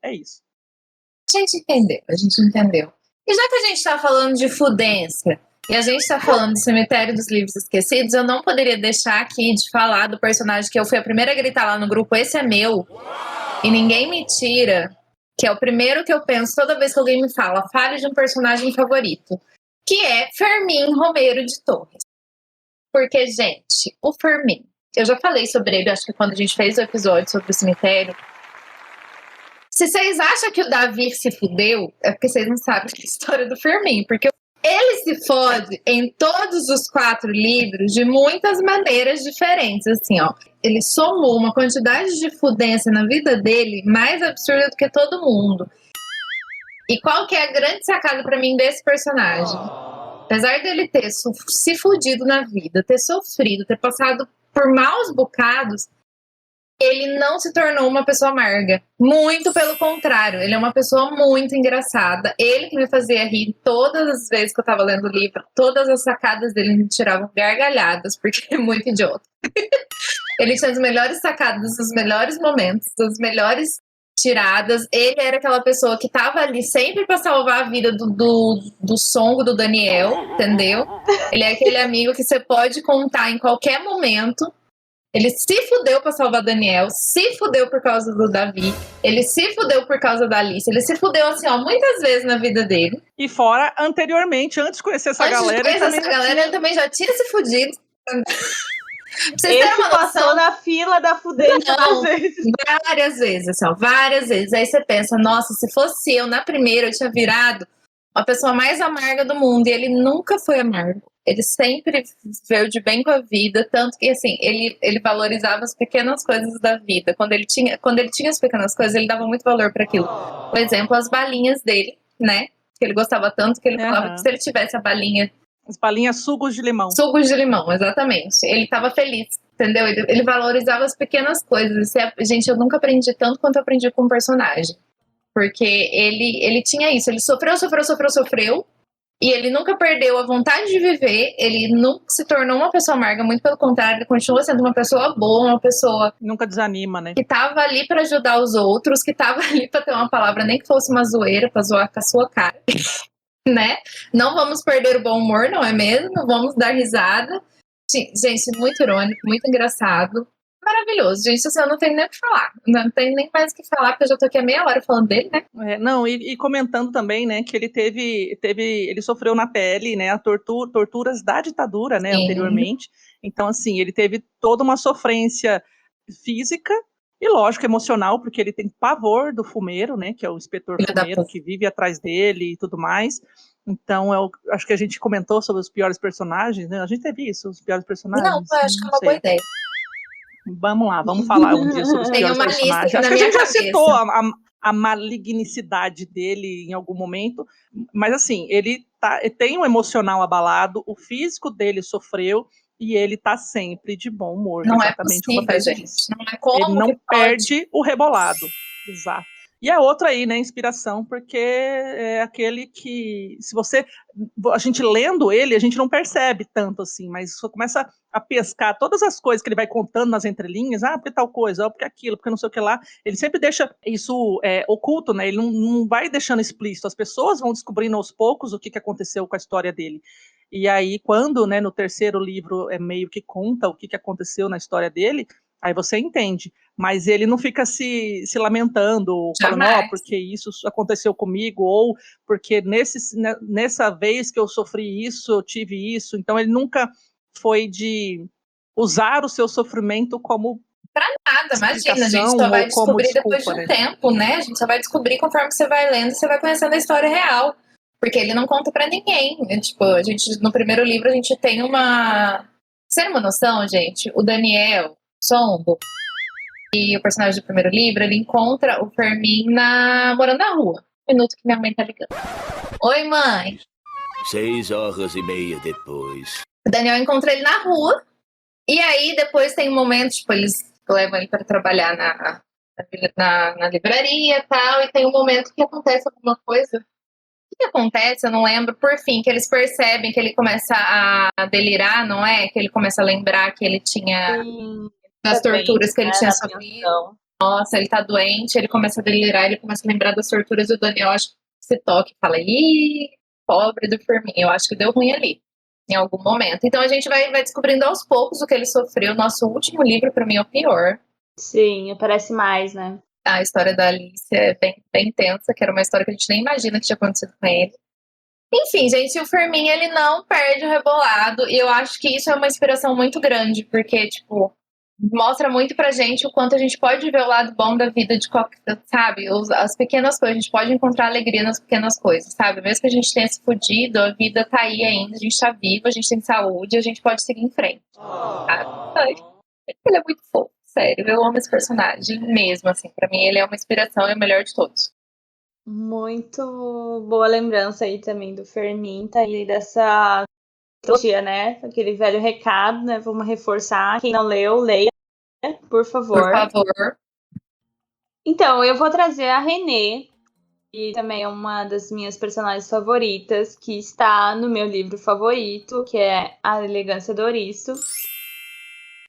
é isso. A gente entendeu. E já que a gente tá falando de fudência, e a gente tá falando do Cemitério dos Livros Esquecidos, eu não poderia deixar aqui de falar do personagem que eu fui a primeira a gritar lá no grupo, esse é meu, e ninguém me tira, que é o primeiro que eu penso toda vez que alguém me fale de um personagem favorito, que é Fermín Romero de Torres. Porque, gente, o Fermín, eu já falei sobre ele, acho que quando a gente fez o episódio sobre o cemitério. Se vocês acham que o Davi se fudeu, é porque vocês não sabem a história do Fermín, porque ele se fode em todos os 4 livros de muitas maneiras diferentes, assim, ó. Ele somou uma quantidade de fudência na vida dele mais absurda do que todo mundo. E qual que é a grande sacada pra mim desse personagem? Apesar dele ter se fudido na vida, ter sofrido, ter passado por maus bocados, ele não se tornou uma pessoa amarga. Muito pelo contrário, ele é uma pessoa muito engraçada. Ele que me fazia rir todas as vezes que eu tava lendo o livro, todas as sacadas dele me tiravam gargalhadas, porque é muito idiota. Ele tinha as melhores sacadas, os melhores momentos, as melhores tiradas. Ele era aquela pessoa que tava ali sempre pra salvar a vida do songo do Daniel, entendeu? Ele é aquele amigo que você pode contar em qualquer momento. Ele se fudeu pra salvar Daniel, se fudeu por causa do Davi, ele se fudeu por causa da Alice, ele se fudeu assim, ó, muitas vezes na vida dele. E fora, anteriormente, antes de conhecer essa galera... Ele também já tinha se fudido. Vocês terem uma noção, passou na fila da fudência várias vezes, assim, ó, várias vezes. Aí você pensa, nossa, se fosse eu na primeira, eu tinha virado a pessoa mais amarga do mundo. E ele nunca foi amargo. Ele sempre veio de bem com a vida, tanto que, assim, ele valorizava as pequenas coisas da vida. Quando ele tinha as pequenas coisas, ele dava muito valor para aquilo. Por exemplo, as balinhas dele, né? Que ele gostava tanto que ele falava que se ele tivesse a balinha... As balinhas sugos de limão. Sugos de limão, exatamente. Ele tava feliz, entendeu? Ele valorizava as pequenas coisas. Gente, eu nunca aprendi tanto quanto eu aprendi com o personagem. Porque ele tinha isso. Ele sofreu. E ele nunca perdeu a vontade de viver. Ele nunca se tornou uma pessoa amarga. Muito pelo contrário, ele continua sendo uma pessoa boa, uma pessoa... Nunca desanima, né? Que tava ali pra ajudar os outros, que tava ali pra ter uma palavra, nem que fosse uma zoeira, pra zoar com a sua cara. Né? Não vamos perder o bom humor, não é mesmo? Vamos dar risada. Gente, muito irônico, muito engraçado. Maravilhoso, gente. Assim, eu não tenho nem o que falar. Não tenho nem mais o que falar, porque eu já tô aqui há meia hora falando dele, né? Não, e comentando também, né, que ele ele sofreu na pele, né, torturas da ditadura, né, anteriormente. Então, assim, ele teve toda uma sofrência física, E lógico, emocional, porque ele tem pavor do fumeiro, né? Que é o inspetor Filho da fumeiro puta. que vive atrás dele e tudo mais. Então, acho que a gente comentou sobre os piores personagens, né? A gente teve isso, os piores personagens? Não, eu acho que é Não uma boa sei. ideia. Vamos lá, vamos falar um dia sobre os Tem piores uma lista personagens. aqui Acho na que a minha gente já cabeça. citou a malignicidade dele em algum momento, mas assim, ele tem um emocional abalado, o físico dele sofreu e ele tá sempre de bom humor, Não é exatamente como a possível, Thaís gente. disse. Não é como Ele não que pode. perde o rebolado. Exato. E a outra aí, né, inspiração, porque é aquele que, se você, a gente lendo ele, a gente não percebe tanto assim, mas só começa a pescar todas as coisas que ele vai contando nas entrelinhas, porque tal coisa, porque aquilo, porque não sei o que lá, ele sempre deixa isso oculto, né, ele não vai deixando explícito, as pessoas vão descobrindo aos poucos o que aconteceu com a história dele. E aí, quando, né, no terceiro livro meio que conta o que aconteceu na história dele, aí você entende. Mas ele não fica se lamentando, falando, porque isso aconteceu comigo, ou porque nessa vez que eu sofri isso, eu tive isso. Então ele nunca foi de usar o seu sofrimento como Nada, imagina, a gente explicação só vai ou como descobrir depois de desculpa, um né? tempo, né? A gente só vai descobrir conforme você vai lendo, você vai conhecendo a história real. Porque ele não conta pra ninguém. Tipo, a gente, no primeiro livro, a gente tem uma. Você tem uma noção, gente? O Daniel Sombo, e o personagem do primeiro livro, ele encontra o Fermin morando na rua. Um minuto que minha mãe tá ligando. Oi, mãe. 6h30 depois. O Daniel encontra ele na rua. E aí, depois tem um momento, tipo, eles levam ele para trabalhar na livraria e tal. E tem um momento que acontece alguma coisa. O que acontece? Eu não lembro. Por fim, que eles percebem que ele começa a delirar, não é? Que ele começa a lembrar que ele tinha... das torturas que ele tinha sofrido. Nossa, ele tá doente, ele começa a delirar, ele começa a lembrar das torturas do Daniel, acho que se toca e fala, ih, pobre do Fermin, eu acho que deu ruim ali, em algum momento. Então a gente vai descobrindo aos poucos o que ele sofreu. Nosso último livro, pra mim, é o pior. Sim, aparece mais, né? A história da Alice é bem, bem tensa, que era uma história que a gente nem imagina que tinha acontecido com ele. Enfim, gente, o Fermin, ele não perde o rebolado, e eu acho que isso é uma inspiração muito grande, porque, tipo, mostra muito pra gente o quanto a gente pode ver o lado bom da vida de qualquer, sabe? As pequenas coisas, a gente pode encontrar alegria nas pequenas coisas, sabe? Mesmo que a gente tenha se fudido, a vida tá aí ainda, a gente tá vivo, a gente tem saúde, a gente pode seguir em frente. Sabe? Ele é muito fofo, sério, eu amo esse personagem mesmo, assim, pra mim ele é uma inspiração e o melhor de todos. Muito boa lembrança aí também do Fermin, tá aí dessa trilogia, né? Aquele velho recado, né? Vamos reforçar. Quem não leu, leia, por favor. Por favor. Então, eu vou trazer a Renée, que também é uma das minhas personagens favoritas, que está no meu livro favorito, que é A Elegância do Ouriço.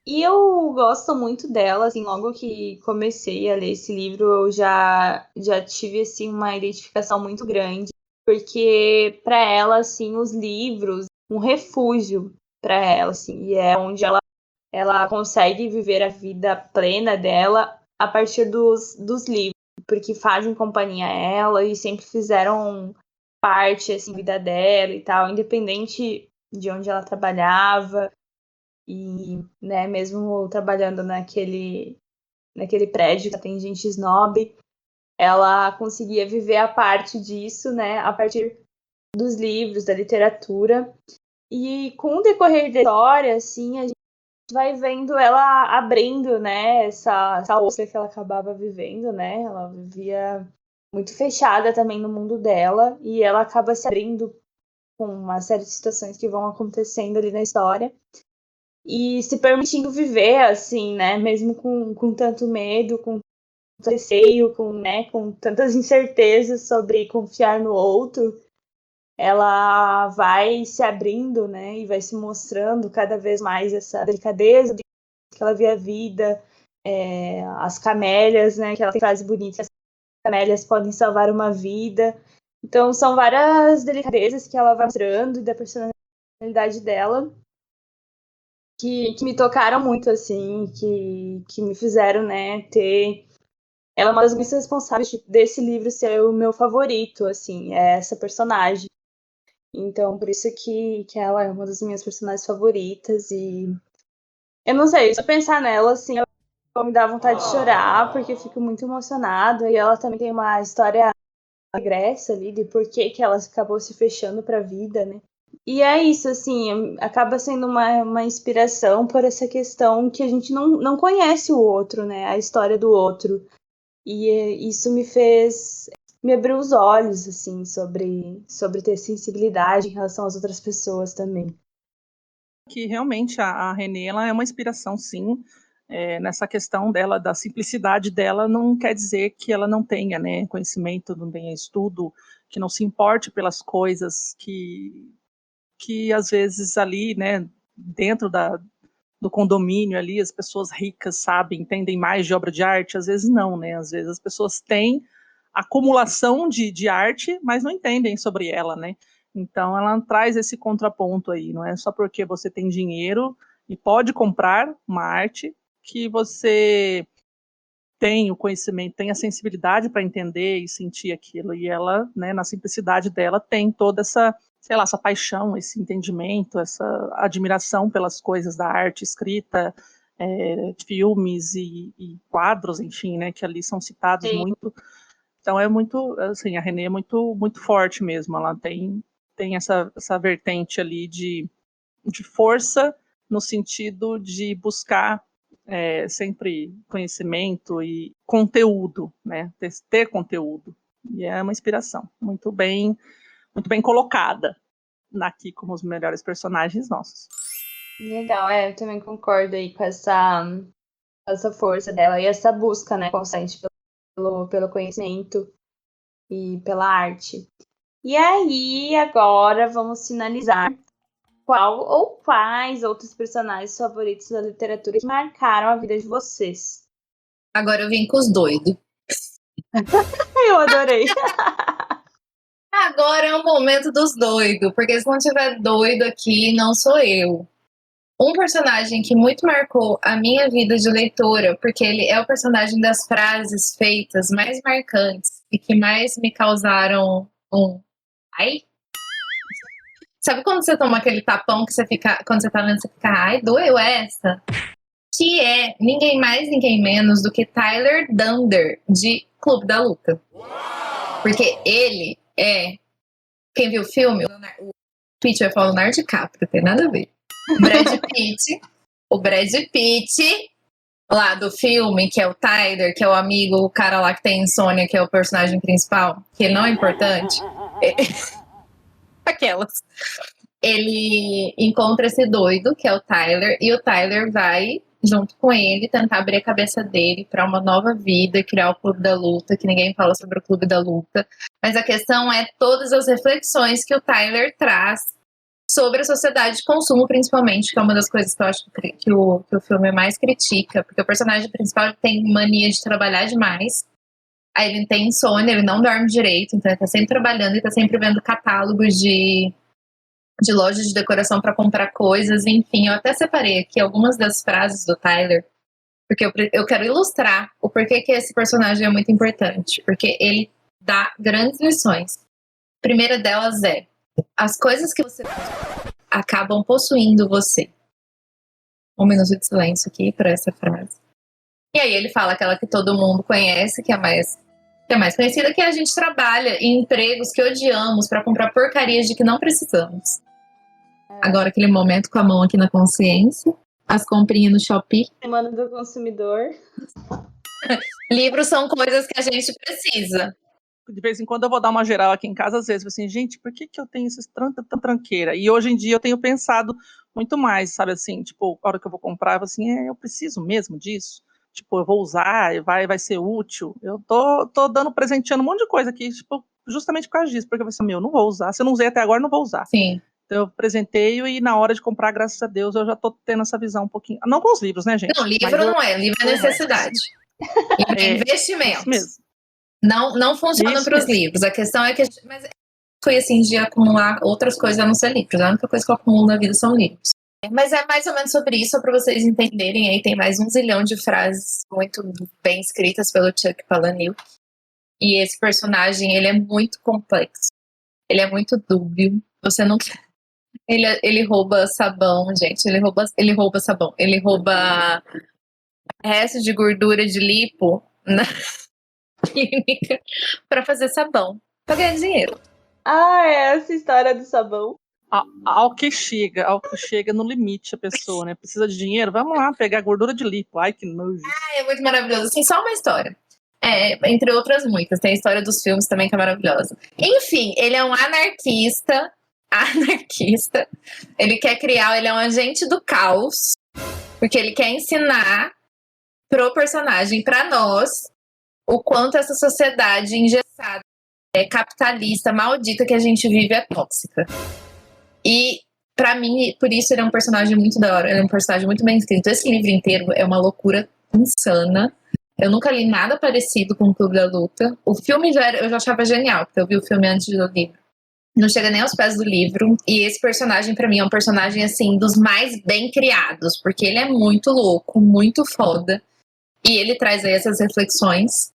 E eu gosto muito dela, assim, logo que comecei a ler esse livro, eu já tive, assim, uma identificação muito grande, porque para ela, assim, os livros, um refúgio para ela, assim, e é onde ela consegue viver a vida plena dela a partir dos livros, porque fazem companhia a ela e sempre fizeram parte, assim, da vida dela e tal, independente de onde ela trabalhava. E, né, mesmo trabalhando naquele prédio que tem gente snob, ela conseguia viver a parte disso, né, a partir dos livros, da literatura. E com o decorrer da história, assim, a gente vai vendo ela abrindo, né, essa ostra que ela acabava vivendo, né, ela vivia muito fechada também no mundo dela, e ela acaba se abrindo com uma série de situações que vão acontecendo ali na história. E se permitindo viver, assim, né? Mesmo com tanto medo, com tanto receio, com tantas incertezas sobre confiar no outro, ela vai se abrindo, né? E vai se mostrando cada vez mais essa delicadeza que ela vê a vida, as camélias, né? Que ela tem frase bonita, as camélias podem salvar uma vida. Então, são várias delicadezas que ela vai mostrando da personalidade dela, que me tocaram muito, assim, que me fizeram, né, ter... Ela é uma das minhas responsáveis desse livro ser o meu favorito, assim, é essa personagem. Então, por isso que ela é uma das minhas personagens favoritas e... Eu não sei, se eu pensar nela, assim, eu me dá vontade de chorar, porque eu fico muito emocionada. E ela também tem uma história regressa ali de por que ela acabou se fechando pra vida, né? E é isso, assim, acaba sendo uma inspiração por essa questão que a gente não conhece o outro, né? A história do outro. E isso me abriu os olhos, assim, sobre ter sensibilidade em relação às outras pessoas também. Que realmente a Renée, ela é uma inspiração, sim, nessa questão dela, da simplicidade dela, não quer dizer que ela não tenha, né, conhecimento, não tenha estudo, que não se importe pelas coisas que às vezes ali, né, dentro do condomínio ali, as pessoas ricas sabem, entendem mais de obra de arte, às vezes não, né, às vezes as pessoas têm acumulação de arte, mas não entendem sobre ela, né. Então ela traz esse contraponto aí, não é só porque você tem dinheiro e pode comprar uma arte que você tem o conhecimento, tem a sensibilidade para entender e sentir aquilo. E ela, né, na simplicidade dela, tem toda essa, sei lá, essa paixão, esse entendimento, essa admiração pelas coisas da arte escrita, filmes e quadros, enfim, né, que ali são citados Sim. muito. Então é muito, assim, a Renée é muito, muito forte mesmo. Ela tem essa vertente ali de força no sentido de buscar sempre conhecimento e conteúdo, né? Ter conteúdo. E é uma inspiração muito bem colocada aqui como os melhores personagens nossos. Legal, eu também concordo aí com essa força dela e essa busca, né, constante pelo conhecimento e pela arte. E aí, agora vamos finalizar. Qual ou quais outros personagens favoritos da literatura que marcaram a vida de vocês? Agora eu vim com os doidos. Eu adorei. Agora é o momento dos doidos, porque se não tiver doido aqui, não sou eu. Um personagem que muito marcou a minha vida de leitora, porque ele é o personagem das frases feitas mais marcantes e que mais me causaram um ai. Sabe quando você toma aquele tapão que você fica, quando você tá lendo, você fica, ai, doeu essa? Que é ninguém mais, ninguém menos do que Tyler Dunder, de Clube da Luta. Porque ele é, quem viu o filme, o Pitt vai falar o Leonardo DiCaprio, não tem nada a ver. O Brad Pitt, lá do filme, que é o Tyler, que é o amigo, o cara lá que tem insônia, que é o personagem principal, que não é importante. Aquelas. Ele encontra esse doido, que é o Tyler, e o Tyler vai, junto com ele, tentar abrir a cabeça dele para uma nova vida, criar o Clube da Luta, que ninguém fala sobre o Clube da Luta. Mas a questão é todas as reflexões que o Tyler traz sobre a sociedade de consumo, principalmente, que é uma das coisas que eu acho que o filme mais critica, porque o personagem principal tem mania de trabalhar demais. Aí ele tem insônia, ele não dorme direito, então ele tá sempre trabalhando e tá sempre vendo catálogos de lojas de decoração para comprar coisas, enfim. Eu até separei aqui algumas das frases do Tyler, porque eu quero ilustrar o porquê que esse personagem é muito importante, porque ele dá grandes lições. A primeira delas é: as coisas que você acabam possuindo você. Um minuto de silêncio aqui para essa frase. E aí ele fala aquela que todo mundo conhece, que é mais conhecida, que a gente trabalha em empregos que odiamos para comprar porcarias de que não precisamos. Agora aquele momento com a mão aqui na consciência, as comprinhas no Shopee. Semana do consumidor. Livros são coisas que a gente precisa. De vez em quando eu vou dar uma geral aqui em casa, às vezes, assim, gente, por que eu tenho esses tanta tranqueira? E hoje em dia eu tenho pensado muito mais, sabe, assim, tipo, a hora que eu vou comprar, assim, eu preciso mesmo disso? Tipo, eu vou usar, vai ser útil. Eu tô dando, presenteando um monte de coisa aqui, tipo, justamente por causa disso, porque eu falei assim, não vou usar. Se eu não usei até agora, não vou usar. Sim. Então eu presenteio e na hora de comprar, graças a Deus, eu já tô tendo essa visão um pouquinho. Não com os livros, né, gente? Não, livro não é, livro é necessidade. Livro é investimento. Isso mesmo. Não funciona para os livros. A questão é que mas foi assim de acumular outras coisas a não ser livros. A única coisa que eu acumulo na vida são livros. Mas é mais ou menos sobre isso, só para vocês entenderem. Aí tem mais 1 zilhão de frases muito bem escritas pelo Chuck Palahniuk. E esse personagem, ele é muito complexo. Ele é muito dúbio. Você não quer. Ele rouba sabão, gente. Ele rouba sabão. Ele rouba resto de gordura de lipo na clínica pra fazer sabão, pra ganhar dinheiro. Ah, é essa história do sabão. Ao que chega no limite a pessoa, né? Precisa de dinheiro? Vamos lá, pegar gordura de lipo. Ai, que nojo. É muito maravilhoso. Assim, só uma história. Entre outras muitas. Tem a história dos filmes também que é maravilhosa. Enfim, ele é um anarquista. Ele quer criar, ele é um agente do caos. Porque ele quer ensinar pro personagem, pra nós, o quanto essa sociedade engessada, capitalista, maldita que a gente vive é tóxica. E, pra mim, por isso ele é um personagem muito da hora. Ele é um personagem muito bem escrito. Esse livro inteiro é uma loucura insana. Eu nunca li nada parecido com o Clube da Luta. O filme eu já achava genial, porque eu vi o filme antes do livro. Não chega nem aos pés do livro. E esse personagem, pra mim, é um personagem, assim, dos mais bem criados. Porque ele é muito louco, muito foda. E ele traz aí essas reflexões.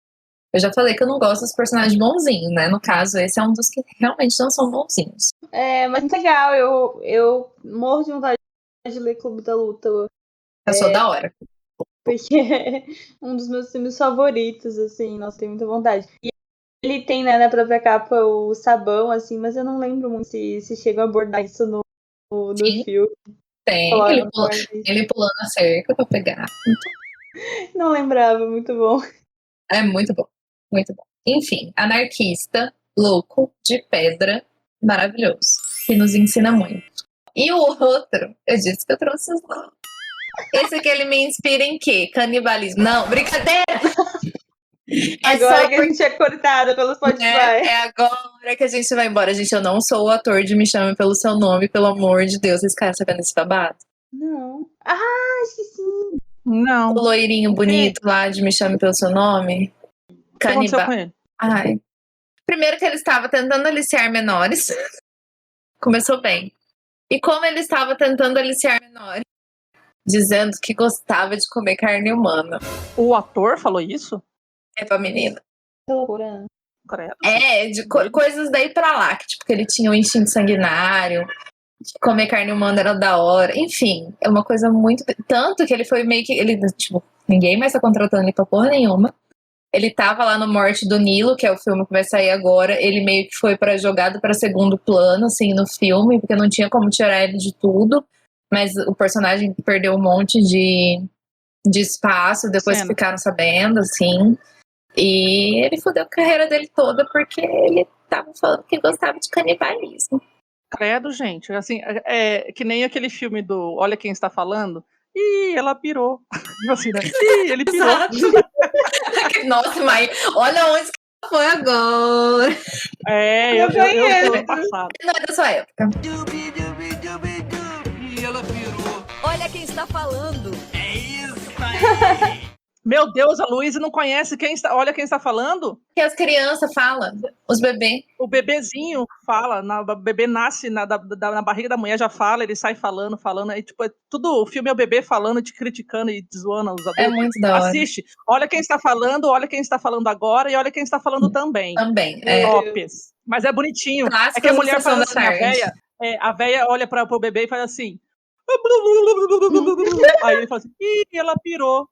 Eu já falei que eu não gosto dos personagens bonzinhos, né? No caso, esse é um dos que realmente não são bonzinhos. Mas muito legal. Eu morro de vontade de ler Clube da Luta. Eu sou da hora. Porque é um dos meus filmes favoritos, assim. Nossa, tenho muita vontade. E ele tem, né, na própria capa o sabão, assim, mas eu não lembro muito se chega a abordar isso no filme. Tem, ele pulando a cerca pra pegar. Não lembrava, muito bom. É muito bom, muito bom. Enfim, anarquista, louco, de pedra, maravilhoso. Que nos ensina muito. E o outro, eu disse que eu trouxe os nomes. Esse aqui, ele me inspira em quê? Canibalismo. Não, brincadeira! Agora que a gente é cortada pelo Spotify. É agora que a gente vai embora. Gente, eu não sou o ator de Me Chame Pelo Seu Nome, pelo amor de Deus. Esse cara sabendo esse babado? Não. Ah, esqueci. Não. O loirinho bonito lá de Me Chame Pelo Seu Nome. O que aconteceu Canibal. com ele? Ai. Primeiro que ele estava tentando aliciar menores. Começou bem. E como ele estava tentando aliciar menores, dizendo que gostava de comer carne humana. O ator falou isso? É pra menina. Que loucura. Credo. De coisas daí pra lá. Que, tipo, que ele tinha um instinto sanguinário. Que comer carne humana era da hora. Enfim, é uma coisa muito... Tanto que ele foi meio que... Tipo, ninguém mais tá contratando ele pra porra nenhuma. Ele tava lá no Morte do Nilo, que é o filme que vai sair agora. Ele meio que foi jogado pra segundo plano, assim, no filme. Porque não tinha como tirar ele de tudo. Mas o personagem perdeu um monte de espaço. Depois ficaram sabendo, assim. E ele fudeu a carreira dele toda porque ele tava falando que gostava de canibalismo. Credo, gente. Assim, é que nem aquele filme do Olha Quem Está Falando. Ih, ela pirou. Assim, né? Ih, ele pirou. Nossa, mãe, olha onde que foi agora. Eu tô passado. Não é da sua época. E ela pirou. Olha quem está falando. É isso aí. Meu Deus, a Luísa não conhece olha quem está falando? Que as crianças falam, os bebês. O bebezinho fala, o bebê nasce na barriga da mulher, já fala, ele sai falando, aí tipo, tudo, o filme é o bebê falando, te criticando e te zoando os adultos. É muito da hora. Assiste, olha quem está falando agora e olha quem está falando também. Também, Tops. Mas é bonitinho. Clássico é que a mulher faz da assim, a véia olha pro bebê e faz assim. Aí ele fala assim, ih, ela pirou.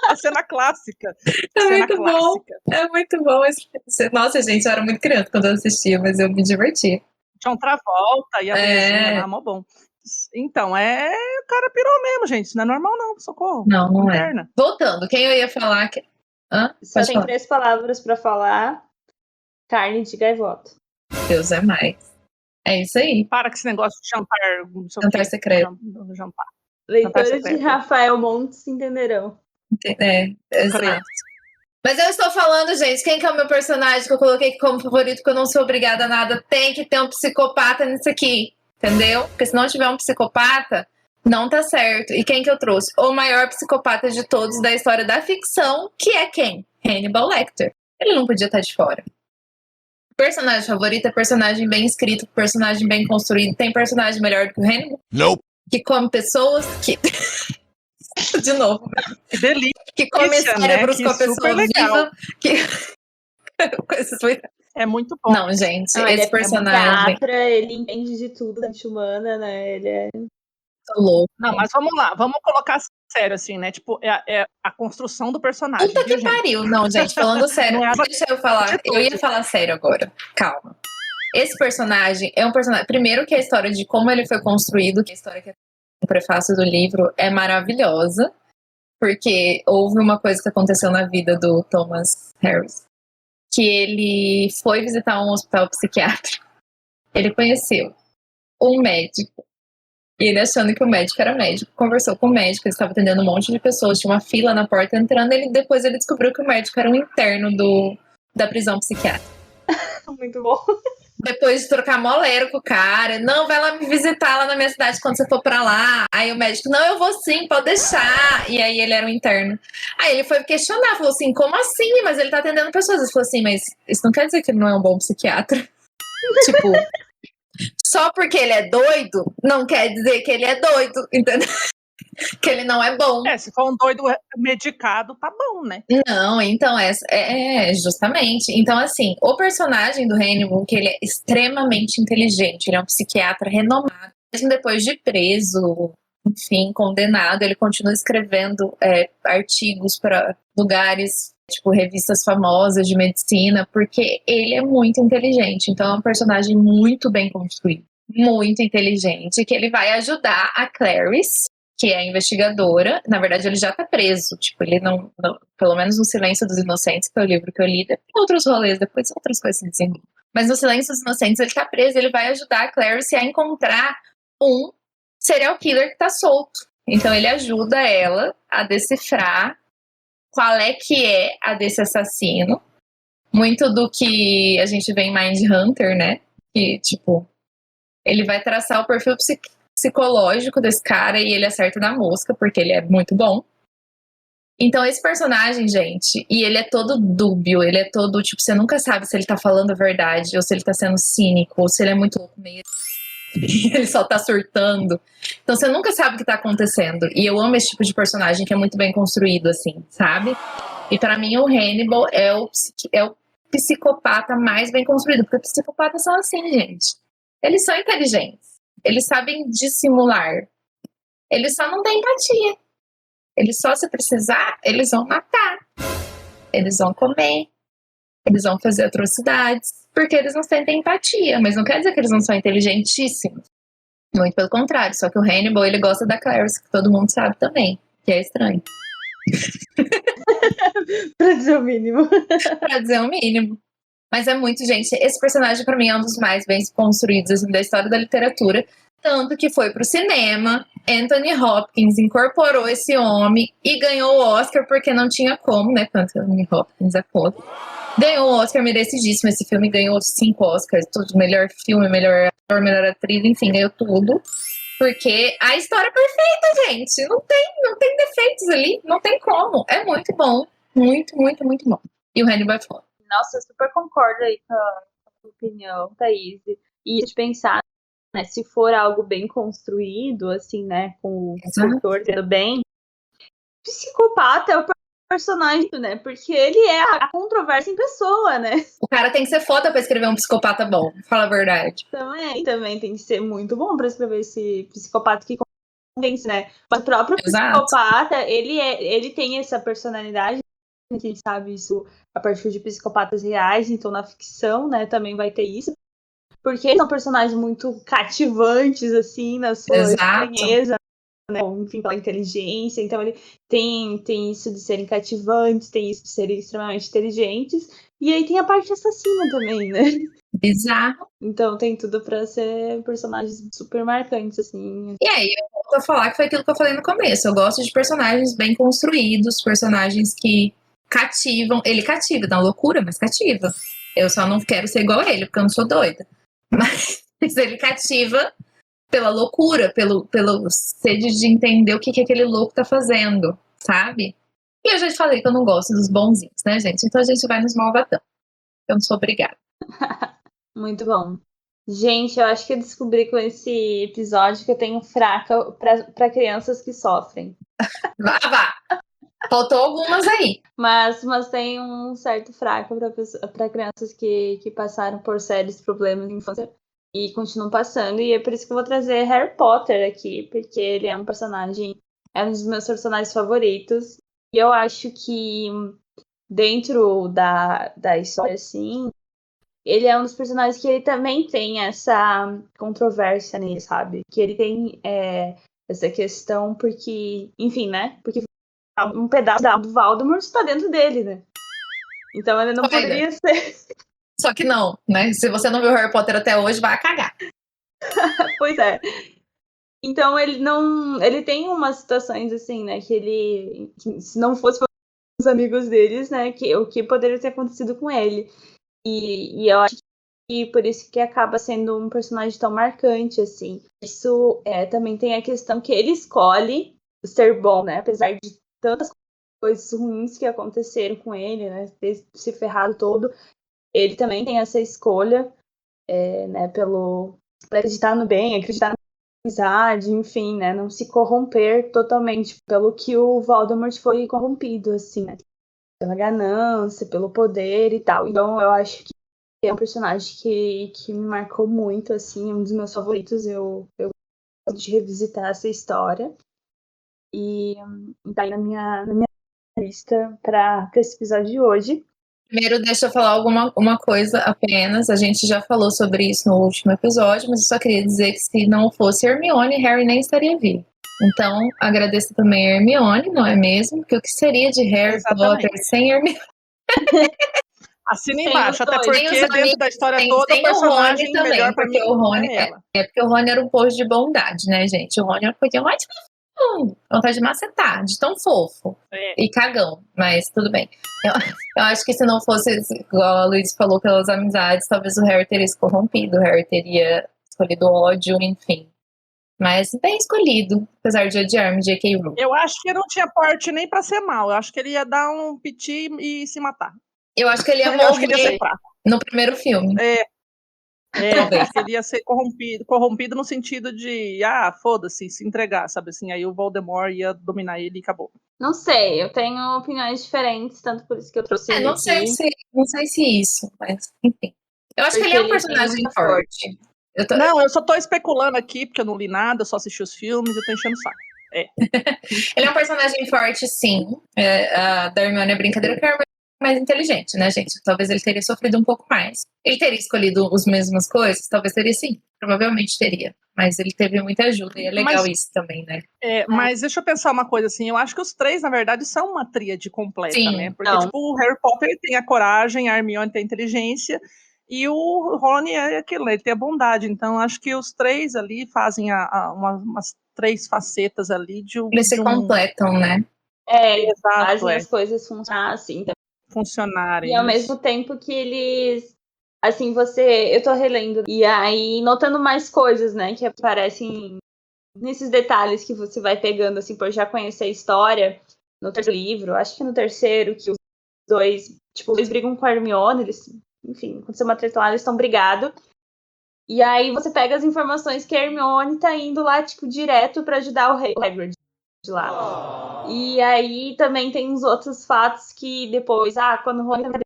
A cena clássica. É muito bom. É muito bom. Nossa, gente, eu era muito criança quando eu assistia, mas eu me divertia. Tinha um Travolta e a mulherzinha lá, mó bom. Então, o cara pirou mesmo, gente. Isso não é normal, não. Socorro. Não é. Voltando, quem eu ia falar que... Só tem 3 palavras pra falar. Carne de gaivota. Deus é mais. É isso aí. Para com esse negócio de jantar. Jantar secreto. Jantar. Leitores de Rafael Montes entenderão. Exato. Mas eu estou falando, gente, quem que é o meu personagem que eu coloquei aqui como favorito, porque eu não sou obrigada a nada. Tem que ter um psicopata nisso aqui, entendeu? Porque se não tiver um psicopata, não tá certo. E quem que eu trouxe? O maior psicopata de todos da história da ficção, que é quem? Hannibal Lecter. Ele não podia estar de fora. Personagem favorito é personagem bem escrito, personagem bem construído. Tem personagem melhor do que o Hannibal? Nope. Que come pessoas, que... De novo. Que delícia. Que come cérebros, né? Com a pessoa viva. É muito bom. Não, gente, esse personagem... Ele entende de tudo da mente humana, né? Ele é... louco. Não, mas vamos lá, vamos colocar sério, assim, né? Tipo, é a construção do personagem. Puta que viu, gente? pariu. Não, gente, falando sério. Não é Deixa eu falar. Eu ia falar sério agora. Calma. Esse personagem é um personagem. Primeiro, que a história de como ele foi construído, que a história que é no prefácio do livro é maravilhosa. Porque houve uma coisa que aconteceu na vida do Thomas Harris. Que ele foi visitar um hospital psiquiátrico. Ele conheceu um médico. E ele achando que o médico era médico, conversou com o médico, ele estava atendendo um monte de pessoas, tinha uma fila na porta entrando, depois ele descobriu que o médico era um interno da prisão psiquiátrica. Muito bom. Depois de trocar molero com o cara, não, vai lá me visitar lá na minha cidade quando você for pra lá. Aí o médico, não, eu vou sim, pode deixar. E aí ele era um interno. Aí ele foi questionar, falou assim, como assim? Mas ele tá atendendo pessoas. Ele falou assim, mas isso não quer dizer que ele não é um bom psiquiatra. Tipo... Só porque ele é doido, não quer dizer que ele é doido, entendeu? Que ele não é bom. Se for um doido medicado, tá bom, né? Não, então justamente. Então, assim, o personagem do Hannibal, que ele é extremamente inteligente, ele é um psiquiatra renomado. Mesmo depois de preso, enfim, condenado, ele continua escrevendo artigos para lugares, tipo revistas famosas de medicina, porque ele é muito inteligente. Então é um personagem muito bem construído, muito inteligente, que ele vai ajudar a Clarice, que é a investigadora. Na verdade, ele já tá preso, tipo, ele não pelo menos no Silêncio dos Inocentes, que é o livro que eu li, outros rolês, depois outras coisas se desenvolvem. Mas no Silêncio dos Inocentes ele tá preso, ele vai ajudar a Clarice a encontrar um serial killer que tá solto. Então ele ajuda ela a decifrar qual é que é a desse assassino. Muito do que a gente vê em Mindhunter, né? Que, tipo, ele vai traçar o perfil psicológico desse cara e ele acerta na mosca, porque ele é muito bom. Então esse personagem, gente, e ele é todo dúbio, ele é todo, tipo, você nunca sabe se ele tá falando a verdade, ou se ele tá sendo cínico, ou se ele é muito louco mesmo. Ele só tá surtando. Então você nunca sabe o que tá acontecendo. E eu amo esse tipo de personagem que é muito bem construído, assim, sabe? E pra mim o Hannibal é o psicopata mais bem construído. Porque psicopatas são assim, gente. Eles são inteligentes. Eles sabem dissimular. Eles só não têm empatia. Eles só, se precisar, eles vão matar. Eles vão comer. Eles vão fazer atrocidades. Porque eles não sentem empatia, mas não quer dizer que eles não são inteligentíssimos. Muito pelo contrário, só que o Hannibal, ele gosta da Clarice, que todo mundo sabe também, que é estranho. Pra dizer o mínimo. Pra dizer o mínimo. Mas é muito, gente, esse personagem pra mim é um dos mais bem construídos assim, da história da literatura, tanto que foi pro cinema, Anthony Hopkins incorporou esse homem e ganhou o Oscar porque não tinha como, né, porque Anthony Hopkins é foda. Ganhou o Oscar merecidíssimo. Esse filme ganhou 5 Oscars. Tudo, melhor filme, melhor ator, melhor atriz, enfim, ganhou tudo. Porque a história é perfeita, gente. Não tem defeitos ali. Não tem como. É muito bom. Muito, muito, muito bom. E o Hannibal é foda. Nossa, eu super concordo aí com a sua opinião, Thaís. E de pensar, né, se for algo bem construído, assim, né, com o escritor tendo bem, psicopata é o personagem, né? Porque ele é a controvérsia em pessoa, né? O cara tem que ser foda pra escrever um psicopata bom. Fala a verdade. Também tem que ser muito bom pra escrever esse psicopata que convence, né? Mas o próprio Exato. psicopata, ele tem essa personalidade, a gente sabe isso a partir de psicopatas reais, então na ficção, né, também vai ter isso. Porque eles são personagens muito cativantes, assim, na sua estranheza, né? Enfim, pela inteligência. Então ele tem isso de serem cativantes, tem isso de serem extremamente inteligentes. E aí tem a parte assassina também, né? Bizarro. Então tem tudo pra ser personagens super marcantes, assim. E aí, eu volto a falar que foi aquilo que eu falei no começo. Eu gosto de personagens bem construídos, personagens que cativam. Ele cativa, dá uma loucura, mas cativa. Eu só não quero ser igual a ele, porque eu não sou doida. Mas ele cativa pela loucura, pelo sede de entender o que aquele louco tá fazendo, sabe? E eu já te falei que eu não gosto dos bonzinhos, né, gente? Então a gente vai nos malvadão. Eu não sou obrigada. Muito bom. Gente, eu acho que eu descobri com esse episódio que eu tenho fraca pra crianças que sofrem. Vá. Faltou algumas aí. Mas tem um certo fraco pra crianças que passaram por sérios problemas de infância. e continuam passando, e é por isso que eu vou trazer Harry Potter aqui, porque ele é um personagem, é um dos meus personagens favoritos, e eu acho que dentro da história, assim, ele é um dos personagens que ele também tem essa controvérsia nele, sabe? Que ele tem essa questão porque, enfim, né? Porque um pedaço do Voldemort está dentro dele, né? Então ele não poderia ser... Só que não, né? Se você não viu Harry Potter até hoje, vai cagar. Pois é. Então ele não... Ele tem umas situações assim, né? Que se não fosse os amigos deles, né? O que poderia ter acontecido com ele. E eu acho que por isso que acaba sendo um personagem tão marcante, assim. Isso também tem a questão que ele escolhe ser bom, né? Apesar de tantas coisas ruins que aconteceram com ele, né? Ter se ferrado todo. Ele também tem essa escolha, né? Pra acreditar no bem, acreditar na amizade, enfim, né? Não se corromper totalmente pelo que o Voldemort foi corrompido, assim, né? Pela ganância, pelo poder e tal. Então eu acho que é um personagem que me marcou muito, assim, é um dos meus favoritos. Eu gosto de revisitar essa história. E tá aí na minha lista para esse episódio de hoje. Primeiro, deixa eu falar uma coisa apenas. A gente já falou sobre isso no último episódio, mas eu só queria dizer que se não fosse Hermione, Harry nem estaria vivo. Então, agradeço também a Hermione, não é mesmo? Porque o que seria de Harry Potter sem Hermione? Assina embaixo, até porque dentro amigos, da história toda o personagem também, melhor pra mim porque o Rony é ela. porque o Rony era um poço de bondade, né, gente? O Rony era uma coisa mais vontade de macetar, de tão fofo e cagão, mas tudo bem. Eu acho que se não fosse, igual a Luiz falou, pelas amizades, talvez o Harry teria se corrompido, o Harry teria escolhido ódio, enfim. Mas bem escolhido, apesar de odiar-me, J.K. Rowling. Eu acho que não tinha porte nem pra ser mal, eu acho que ele ia dar um piti e se matar. Eu acho que ele ia morrer no primeiro filme. Acho que ele ia ser corrompido no sentido de, foda-se, se entregar, sabe assim, aí o Voldemort ia dominar ele e acabou. Não sei, eu tenho opiniões diferentes, tanto por isso que eu trouxe ele não aqui. sei se isso, mas enfim. Eu acho que ele é um personagem forte. Não, eu só tô especulando aqui, porque eu não li nada, eu só assisti os filmes, eu tô enchendo o saco. Ele é um personagem forte, sim. A da Hermione é brincadeira, porque a Hermione é mais inteligente, né, gente? Talvez ele teria sofrido um pouco mais. Ele teria escolhido as mesmas coisas? Talvez teria, sim. Provavelmente teria. Mas ele teve muita ajuda e é legal isso também, né? Mas deixa eu pensar uma coisa assim, eu acho que os três, na verdade, são uma tríade completa, sim, né? Porque, tipo, o Harry Potter tem a coragem, a Hermione tem a inteligência, e o Rony é aquilo, ele tem a bondade. Então, acho que os três ali fazem umas três facetas ali de um... Eles se completam, né? Exato, fazem as coisas funcionar assim. Funcionarem. E ao mesmo tempo que eles... Assim, eu tô relendo, e aí notando mais coisas, né, que aparecem nesses detalhes que você vai pegando, assim, por já conhecer a história. No terceiro livro, acho que no terceiro, que os dois, tipo, eles brigam com a Hermione, enfim, aconteceu uma treta lá, eles estão brigados. E aí você pega as informações que a Hermione tá indo lá, tipo, direto pra ajudar o Hagrid de lá. E aí também tem uns outros fatos que depois, quando o Rony tá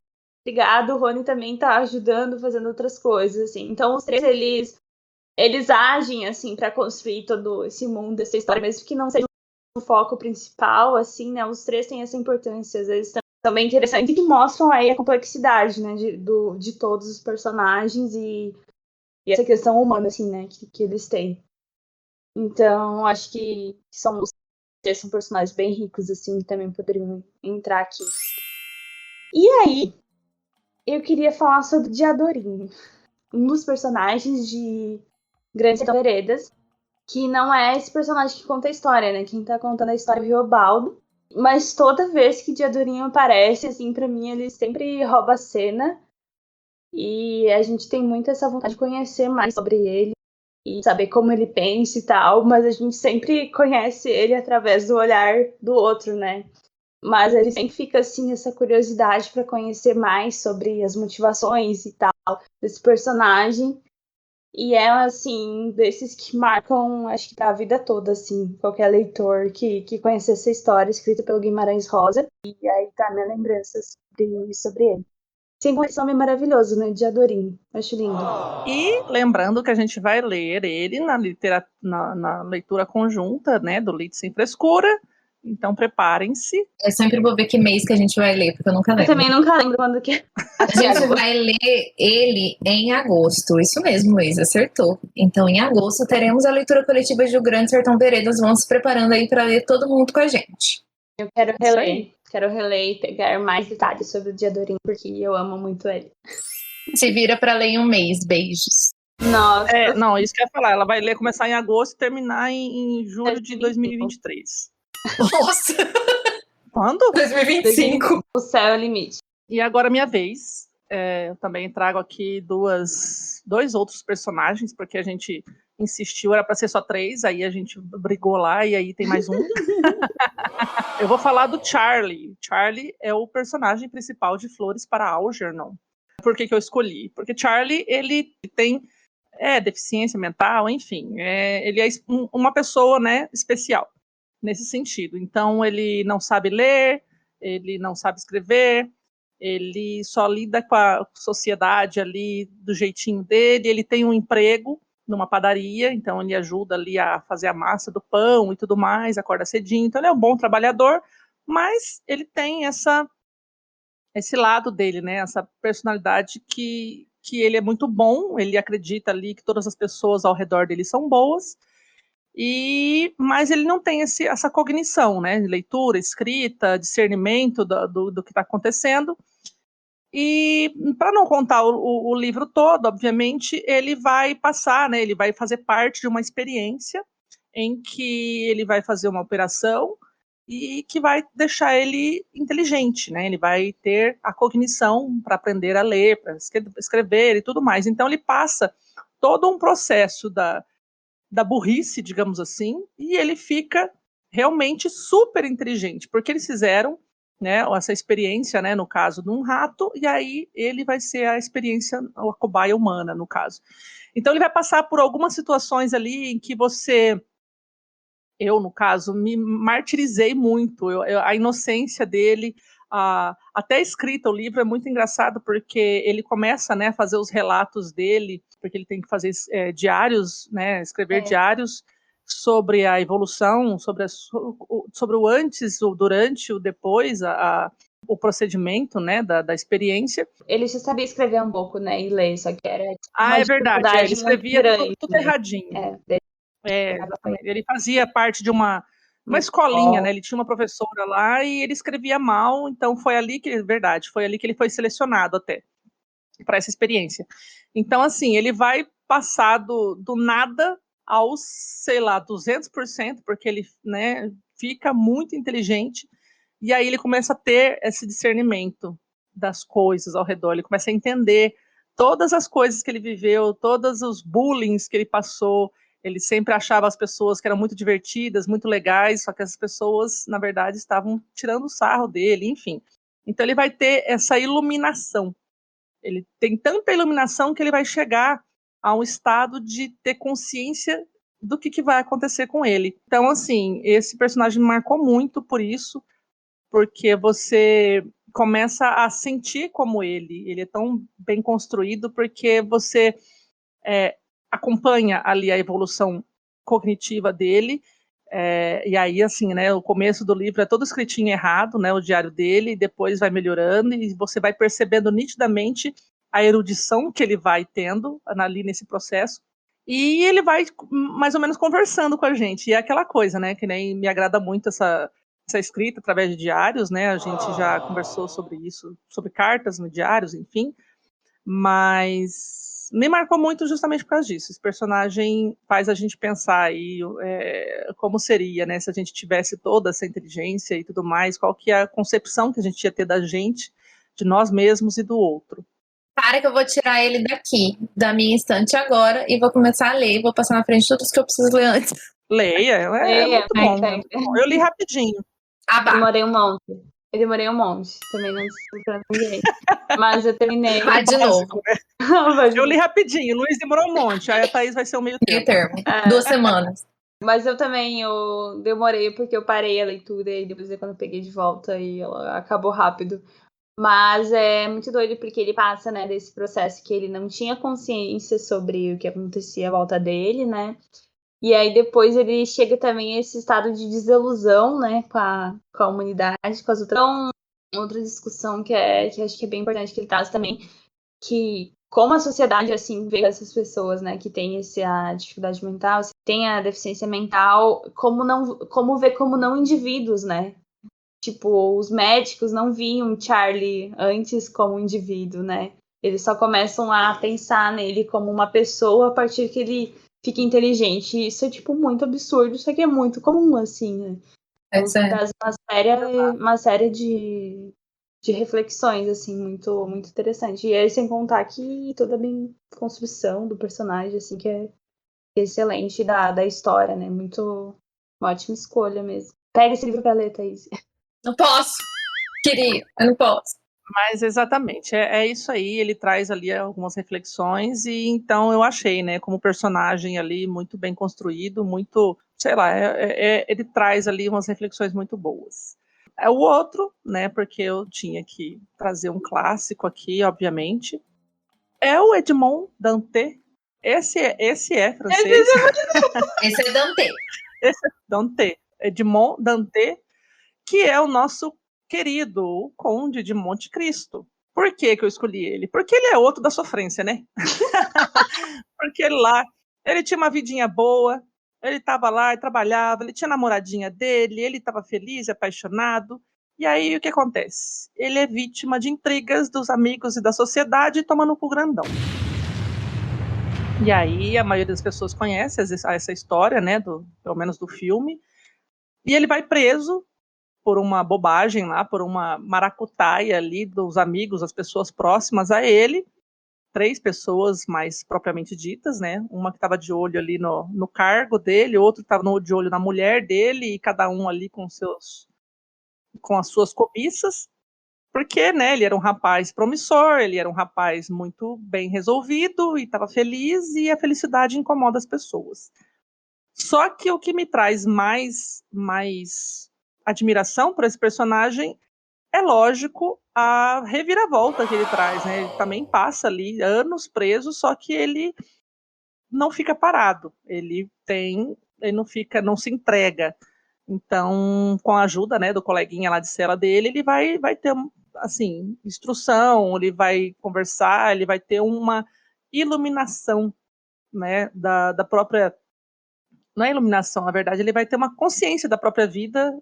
brigado, o Rony também tá ajudando, fazendo outras coisas, assim. Então os três, eles agem, assim, pra construir todo esse mundo, essa história, mesmo que não seja o foco principal, assim, né? Os três têm essa importância, às vezes também interessante, que mostram aí a complexidade, né, de todos os personagens e essa questão humana, assim, né, que eles têm. Então, acho que os três são personagens bem ricos, assim, que também poderiam entrar aqui. E aí, eu queria falar sobre Diadorim, um dos personagens de Grandes Veredas, que não é esse personagem que conta a história, né? Quem tá contando a história é o Riobaldo. Mas toda vez que Diadorim aparece, assim, pra mim, ele sempre rouba a cena. E a gente tem muito essa vontade de conhecer mais sobre ele e saber como ele pensa e tal, mas a gente sempre conhece ele através do olhar do outro, né? Mas ele sempre fica, assim, essa curiosidade para conhecer mais sobre as motivações e tal desse personagem. E é, assim, desses que marcam, acho que a vida toda, assim, qualquer leitor que conhece essa história escrita pelo Guimarães Rosa. E aí tá minha lembrança sobre ele. Sem condição, é maravilhoso, né? De Adorim. Acho lindo. E lembrando que a gente vai ler ele na leitura conjunta, né, do Lit Sem Frescura. Então preparem-se. Eu sempre vou ver que mês que a gente vai ler, porque eu nunca Eu lembro. também nunca lembro quando que é. A gente vai ler ele em agosto. Isso mesmo, Luiz, acertou. Então, em agosto, teremos a leitura coletiva de O Grande Sertão Veredas. Vamos se preparando aí para ler todo mundo com a gente. Eu quero Isso reler. aí. Quero reler e pegar mais detalhes sobre o Diadorim, porque eu amo muito ele. Se vira para ler em um mês. Beijos. Nossa, Não, isso que eu ia falar. Ela vai ler, começar em agosto e terminar em julho de 2023. Nossa, Quando? 2025. o céu é o limite. E agora minha vez. Eu também trago aqui dois outros personagens, porque a gente insistiu, era para ser só 3, aí a gente brigou lá e aí tem mais um. Eu vou falar do Charlie. Charlie é o personagem principal de Flores para Algernon. Por que eu escolhi? Porque Charlie, ele tem deficiência mental, enfim. Ele é uma pessoa, né, especial nesse sentido. Então, ele não sabe ler, ele não sabe escrever, ele só lida com a sociedade ali do jeitinho dele, ele tem um emprego numa padaria, então ele ajuda ali a fazer a massa do pão e tudo mais, acorda cedinho, então ele é um bom trabalhador, mas ele tem esse lado dele, né, essa personalidade que ele é muito bom, ele acredita ali que todas as pessoas ao redor dele são boas, mas ele não tem essa cognição, né, de leitura, escrita, discernimento do que está acontecendo. E para não contar o livro todo, obviamente, ele vai passar, né, ele vai fazer parte de uma experiência em que ele vai fazer uma operação e que vai deixar ele inteligente, né, ele vai ter a cognição para aprender a ler, para escrever e tudo mais. Então ele passa todo um processo da burrice, digamos assim, e ele fica realmente super inteligente, porque eles fizeram, né, essa experiência, né, no caso de um rato, e aí ele vai ser a experiência, a cobaia humana, no caso. Então ele vai passar por algumas situações ali em que eu, no caso, me martirizei muito, a inocência dele, até a escrita, o livro é muito engraçado, porque ele começa, né, a fazer os relatos dele, porque ele tem que fazer diários, né, escrever diários sobre a evolução, sobre o antes, o durante, o depois, o procedimento, né, da experiência. Ele já sabia escrever um pouco, né, e ler, só que era É verdade, ele escrevia grande, tudo né? erradinho. Ele fazia parte de uma escolinha, né? Ele tinha uma professora lá e ele escrevia mal, então foi ali que ele foi selecionado até para essa experiência. Então, assim, ele vai passar do nada aos, sei lá, 200%, porque ele, né, fica muito inteligente, e aí ele começa a ter esse discernimento das coisas ao redor, ele começa a entender todas as coisas que ele viveu, todos os bullying que ele passou. Ele sempre achava as pessoas que eram muito divertidas, muito legais, só que as pessoas, na verdade, estavam tirando o sarro dele, enfim. Então ele vai ter essa iluminação. Ele tem tanta iluminação que ele vai chegar a um estado de ter consciência do que vai acontecer com ele. Então, assim, esse personagem me marcou muito por isso, porque você começa a sentir como ele é tão bem construído, porque você acompanha ali a evolução cognitiva dele, e aí, assim, né, o começo do livro é todo escritinho errado, né, o diário dele, e depois vai melhorando, e você vai percebendo nitidamente a erudição que ele vai tendo ali nesse processo, e ele vai mais ou menos conversando com a gente, e é aquela coisa, né, que nem me agrada muito essa escrita através de diários, né, a gente já conversou sobre isso, sobre cartas no diários, enfim, mas me marcou muito justamente por causa disso. Esse personagem faz a gente pensar aí como seria, né, se a gente tivesse toda essa inteligência e tudo mais, qual que é a concepção que a gente ia ter da gente, de nós mesmos e do outro. Para que eu vou tirar ele daqui, da minha estante agora, e vou começar a ler, vou passar na frente de tudo que eu preciso ler antes. Leia, é muito bom. Eu li rapidinho. Eu demorei um monte, também não sei pra ninguém. Mas eu terminei. De novo. Né? Eu li rapidinho, o Luiz demorou um monte, aí a Thaís vai ser o meio termo. 2 semanas. Mas eu também demorei porque eu parei a leitura e depois quando eu peguei de volta e ela acabou rápido. Mas é muito doido porque ele passa, né, desse processo que ele não tinha consciência sobre o que acontecia à volta dele, né? E aí depois ele chega também a esse estado de desilusão, né, com a humanidade, com as outras. Então, outra discussão que acho que é bem importante que ele traz também, que como a sociedade, assim, vê essas pessoas, né, que têm essa dificuldade mental, que têm a deficiência mental, como ver como não indivíduos, né? Tipo, os médicos não viam Charlie antes como indivíduo, né? Eles só começam a pensar nele como uma pessoa a partir que ele fica inteligente. E isso é, tipo, muito absurdo, só que é muito comum, assim, né? Então, traz uma série de reflexões, assim, muito, muito interessante. E aí, sem contar que toda a construção do personagem, assim, que é excelente da história, né? Muito, uma ótima escolha mesmo. Pega esse livro pra ler, Thaís. Não posso, queria, eu não posso. Mas exatamente, é isso aí, ele traz ali algumas reflexões e então eu achei, né, como personagem ali muito bem construído, muito, sei lá, ele traz ali umas reflexões muito boas. É o outro, né, porque eu tinha que trazer um clássico aqui, obviamente, é o Edmond Dantès. Esse é francês. Esse é Dante. Esse é Dantès, Edmond Dantès, que é o nosso querido o Conde de Monte Cristo. Por que eu escolhi ele? Porque ele é outro da sofrência, né? Porque ele tinha uma vidinha boa, ele estava lá e trabalhava, ele tinha a namoradinha dele, ele estava feliz, apaixonado. E aí o que acontece? Ele é vítima de intrigas dos amigos e da sociedade, tomando cu grandão. E aí a maioria das pessoas conhece essa história, né? Pelo menos do filme. E ele vai preso por uma bobagem lá, por uma maracutaia ali dos amigos, as pessoas próximas a ele, 3 pessoas mais propriamente ditas, né? Uma que estava de olho ali no cargo dele, outro estava de olho na mulher dele, e cada um ali com as suas cobiças, porque, né, ele era um rapaz promissor, ele era um rapaz muito bem resolvido, e estava feliz, e a felicidade incomoda as pessoas. Só que o que me traz mais admiração por esse personagem é, lógico, a reviravolta que ele traz, né? Ele também passa ali anos preso, só que ele não fica parado. Ele não se entrega. Então, com a ajuda, né, do coleguinha lá de cela dele, ele vai ter, assim, instrução, ele vai conversar, ele vai ter uma iluminação, né, da própria. Não é iluminação, na verdade, ele vai ter uma consciência da própria vida,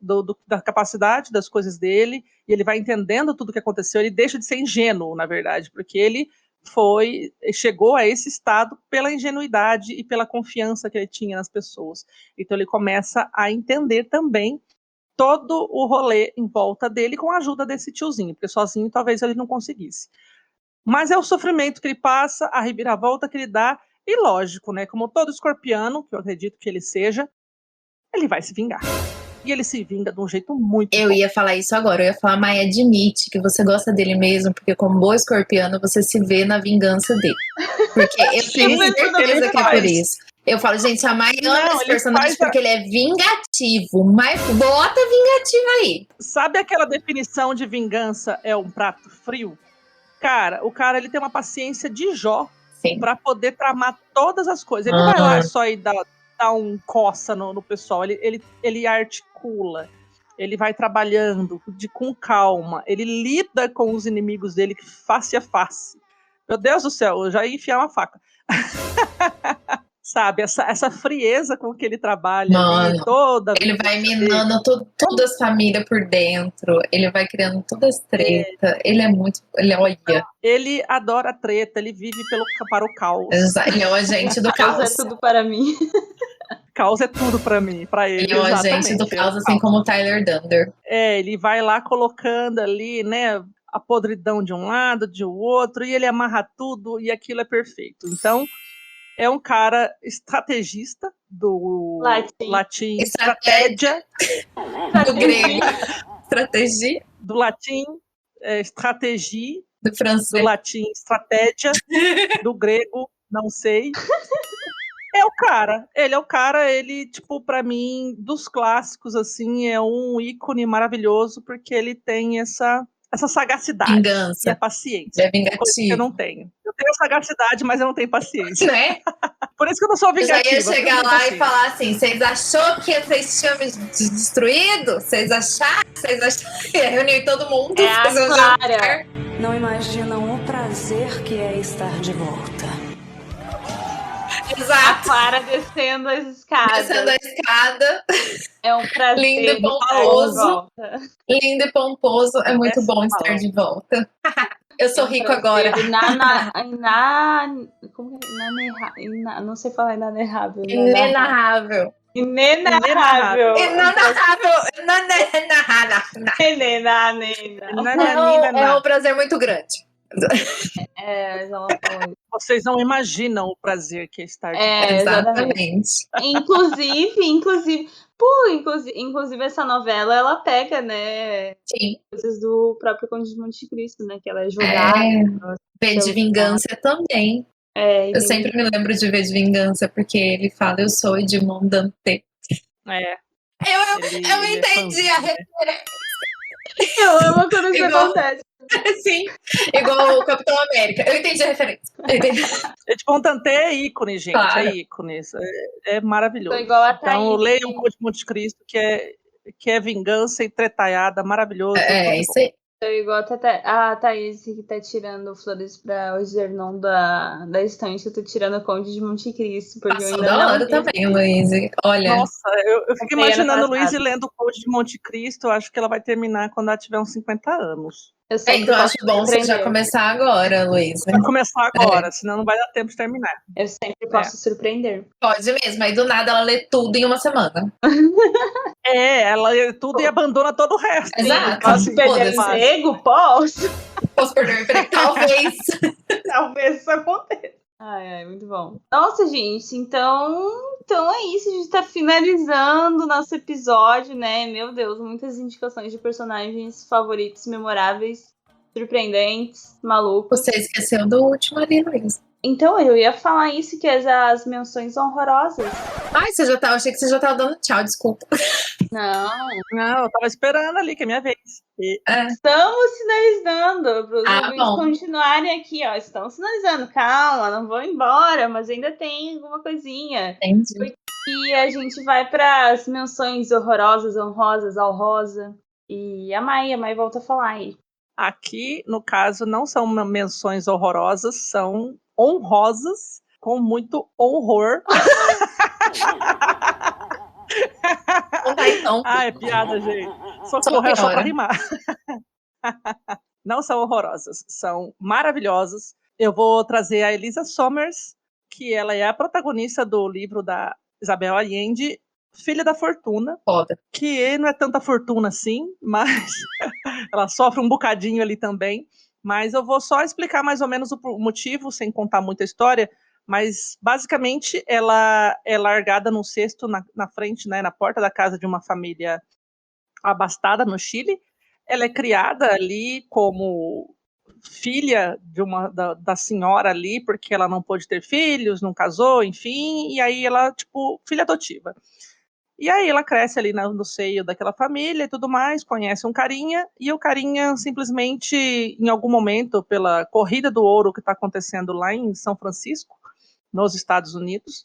da capacidade das coisas dele, e ele vai entendendo tudo o que aconteceu, ele deixa de ser ingênuo, na verdade, porque ele chegou a esse estado pela ingenuidade e pela confiança que ele tinha nas pessoas. Então ele começa a entender também todo o rolê em volta dele com a ajuda desse tiozinho, porque sozinho talvez ele não conseguisse. Mas é o sofrimento que ele passa, a reviravolta que ele dá, e lógico, né, como todo escorpiano, que eu acredito que ele seja, ele vai se vingar. E ele se vinga de um jeito muito Eu bom. ia falar isso agora, eu ia falar, mas admite que você gosta dele mesmo, porque como boa escorpiano, você se vê na vingança dele. Porque eu tenho certeza que é por isso. Eu falo, gente, a Mai ama esse personagem porque ele é vingativo, mas bota vingativo aí. Sabe aquela definição de vingança é um prato frio? Cara, o cara ele tem uma paciência de Jó para poder tramar todas as coisas. Ele não vai lá só e dar um coça no pessoal, ele articula, ele vai trabalhando com calma, ele lida com os inimigos dele face a face. Meu Deus do céu, eu já ia enfiar uma faca. Sabe, essa frieza com que ele trabalha. Mano, ali, toda ele vai minando todas as famílias por dentro, ele vai criando todas as tretas, ele olha. Ele adora treta, ele vive para o caos. Ele é o agente do caos. Caos é tudo para mim. Caos é tudo para mim, para ele. Ele é o agente do caos, assim como o Tyler Dunder. Ele vai lá colocando ali, né, a podridão de um lado, de outro, e ele amarra tudo, e aquilo é perfeito. Então, é um cara estrategista do latim estratégia. Do grego, estratégia. Do latim estratégia. Do francês. Do latim estratégia. Do grego, não sei. Ele é o cara, tipo, pra mim, dos clássicos, assim, é um ícone maravilhoso, porque ele tem essa essa sagacidade Vingança. e a paciência. É Coisa que eu vingativo. não tenho. Eu tenho sagacidade, mas eu não tenho paciência. Né? Por isso que eu não sou Eu já vingativa. ia porque eu chegar não lá tenho e falar assim: vocês achou que vocês tinham me destruído? Vocês acharam? Ia reunir todo mundo, É a fazer um Clara. jantar. Não imaginam o prazer que é estar de volta. A Exato. Clara descendo as escadas. Descendo a escada, É um prazer lindo e estar de pomposo. volta. lindo e pomposo. É muito Essa bom palavra. estar de volta. Eu sou É um rico prazer agora. como que é? Não sei falar inanarrável. Inenarrável. Inenarrável. É um prazer muito grande. É, ela falou isso. Vocês não imaginam o prazer que é estar de volta. Exatamente. Inclusive essa novela, ela pega, né, Sim. coisas do próprio Conde de Monte Cristo, né, que ela é jogada. V de Vingança também. Eu sempre me lembro de V de Vingança, porque ele fala, eu sou Edmond Dantès. Eu entendi a referência. Eu amo quando isso Igual- acontece. Sim, igual o Capitão América. Eu entendi a referência. Edmond Dantès é ícone, gente. Claro. É ícone. É maravilhoso. Sou igual a Então, Thaís. leiam o Conde de Monte Cristo, que é vingança e tretaiada, maravilhoso. tudo Isso bom. aí. Sou igual a Thaís que tá tirando flores pra o Gernon da estante. Eu tô tirando o Conde de Monte Cristo, porque eu Passou ainda da não hora li. também, Luiz. Olha, Nossa, eu fico Comprei ano imaginando passado. Luísa lendo o Conde de Monte Cristo. Eu acho que ela vai terminar quando ela tiver uns 50 anos. Eu sempre então eu posso acho bom você já surpreender. começar agora, Luiz. Vai começar agora, senão não vai dar tempo de terminar. Eu sempre posso surpreender. Pode mesmo. Aí do nada ela lê tudo em uma semana. Ela lê tudo e abandona todo o resto. Exato. Posso perder o Foda-se. emprego? Posso. Posso perder o emprego? Talvez. Talvez isso aconteça. Ai, muito bom. Nossa, gente, então é isso. A gente tá finalizando o nosso episódio, né? Meu Deus, muitas indicações de personagens favoritos, memoráveis, surpreendentes, malucos. Você esqueceu do último ali, Luiz. Então, eu ia falar isso, que as menções honrorosas. Ai, achei que você já tava dando tchau, desculpa. Não, Não, eu tava esperando ali, que é minha vez. estamos sinalizando para os ouvintes bom. continuarem aqui, ó. Estamos sinalizando, calma, não vou embora, mas ainda tem alguma coisinha. Entendi. E a gente vai para as menções horrorosas, honrosas, honrosa. E a Mai volta a falar aí. Aqui, no caso, não são menções horrorosas, são honrosas, com muito horror. Então tá, então. Ah, é piada, gente. Só piora. pra rimar. Não são horrorosas, são maravilhosas. Eu vou trazer a Elisa Sommers, que ela é a protagonista do livro da Isabel Allende, Filha da Fortuna. Foda. Que não é tanta fortuna assim, mas ela sofre um bocadinho ali também. Mas eu vou só explicar mais ou menos o motivo, sem contar muita história. Mas, basicamente, ela é largada num cesto na frente, né, na porta da casa de uma família abastada no Chile. Ela é criada ali como filha da senhora ali, porque ela não pôde ter filhos, não casou, enfim. E aí ela, filha adotiva. E aí ela cresce ali no seio daquela família e tudo mais, conhece um carinha, e o carinha simplesmente, em algum momento, pela corrida do ouro que está acontecendo lá em São Francisco, nos Estados Unidos,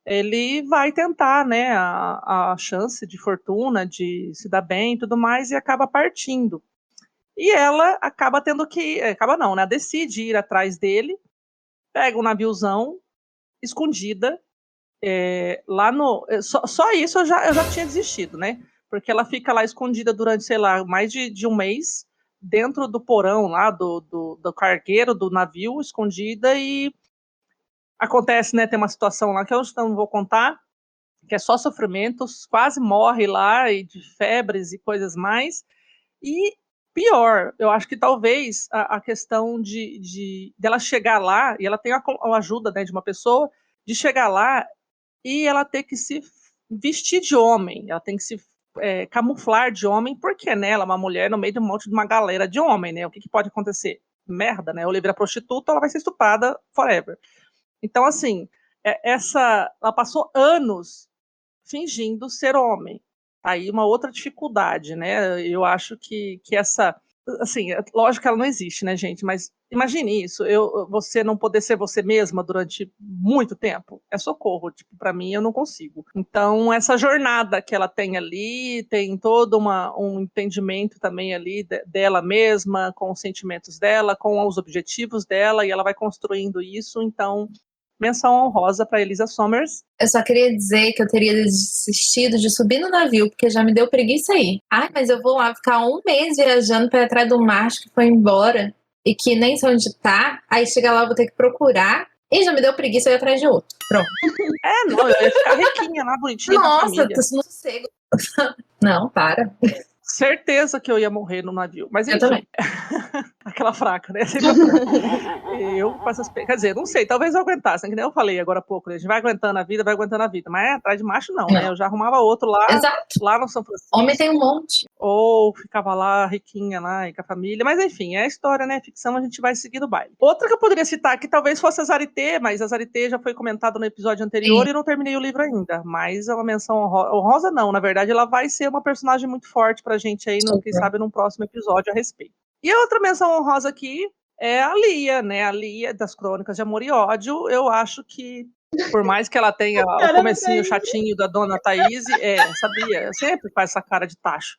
ele vai tentar, né, a chance de fortuna, de se dar bem e tudo mais, e acaba partindo. E ela acaba tendo que, decide ir atrás dele, pega um naviozão, escondida, lá no... Só isso eu já tinha desistido, né? Porque ela fica lá escondida durante, sei lá, mais de um mês, dentro do porão lá, do cargueiro do navio, escondida, e acontece, né, tem uma situação lá que eu não vou contar, que é só sofrimentos, quase morre lá, e de febres e coisas mais. E pior, eu acho que talvez a questão dela chegar lá, e ela tem a ajuda, né, de uma pessoa, de chegar lá e ela ter que se vestir de homem, ela tem que se camuflar de homem, porque, né, ela é uma mulher no meio de uma galera de homem, né, o que pode acontecer? Merda, né, ou ele vira prostituta, ela vai ser estuprada forever. Então, assim, ela passou anos fingindo ser homem. Aí uma outra dificuldade, né, eu acho que essa assim, lógico que ela não existe, né, gente? Mas imagine isso, você não poder ser você mesma durante muito tempo, é socorro, tipo, pra mim eu não consigo. Então, essa jornada que ela tem ali, tem todo um entendimento também ali dela mesma, com os sentimentos dela, com os objetivos dela, e ela vai construindo isso, então, menção honrosa pra Elisa Sommers. Eu só queria dizer que eu teria desistido de subir no navio, porque já me deu preguiça aí. Ai, mas eu vou lá ficar 1 mês viajando pra ir atrás do macho que foi embora e que nem sei onde tá. Aí chega lá, eu vou ter que procurar. E já me deu preguiça eu ir atrás de outro. Pronto. Não, eu ia ficar riquinha lá, bonitinha da Nossa, família. tô no sossego. Não, para. Certeza que eu ia morrer no navio. Mas Eu enfim. também. Aquela fraca, né? Sempre a fraca. Eu, com essas. Quer dizer, não sei, talvez eu aguentasse, né? Que nem eu falei agora há pouco, né? A gente vai aguentando a vida, vai aguentando a vida. Mas atrás de macho, não, né? Eu já arrumava outro lá, Exato. lá no São Francisco. Homem tem um monte. Ou ficava lá, riquinha lá, e com a família. Mas enfim, é história, né? Ficção, a gente vai seguir do baile. Outra que eu poderia citar aqui, talvez fosse a Zarité, mas a Zarité já foi comentado no episódio anterior. Sim. E não terminei o livro ainda. Mas é uma menção honrosa, não. Na verdade, ela vai ser uma personagem muito forte pra gente aí, quem sabe, num próximo episódio a respeito. E a outra menção honrosa aqui é a Lia, né? A Lia das Crônicas de Amor e Ódio. Eu acho que, por mais que ela tenha o comecinho chatinho da Dona Thaís, sabia, sempre faz essa cara de tacho.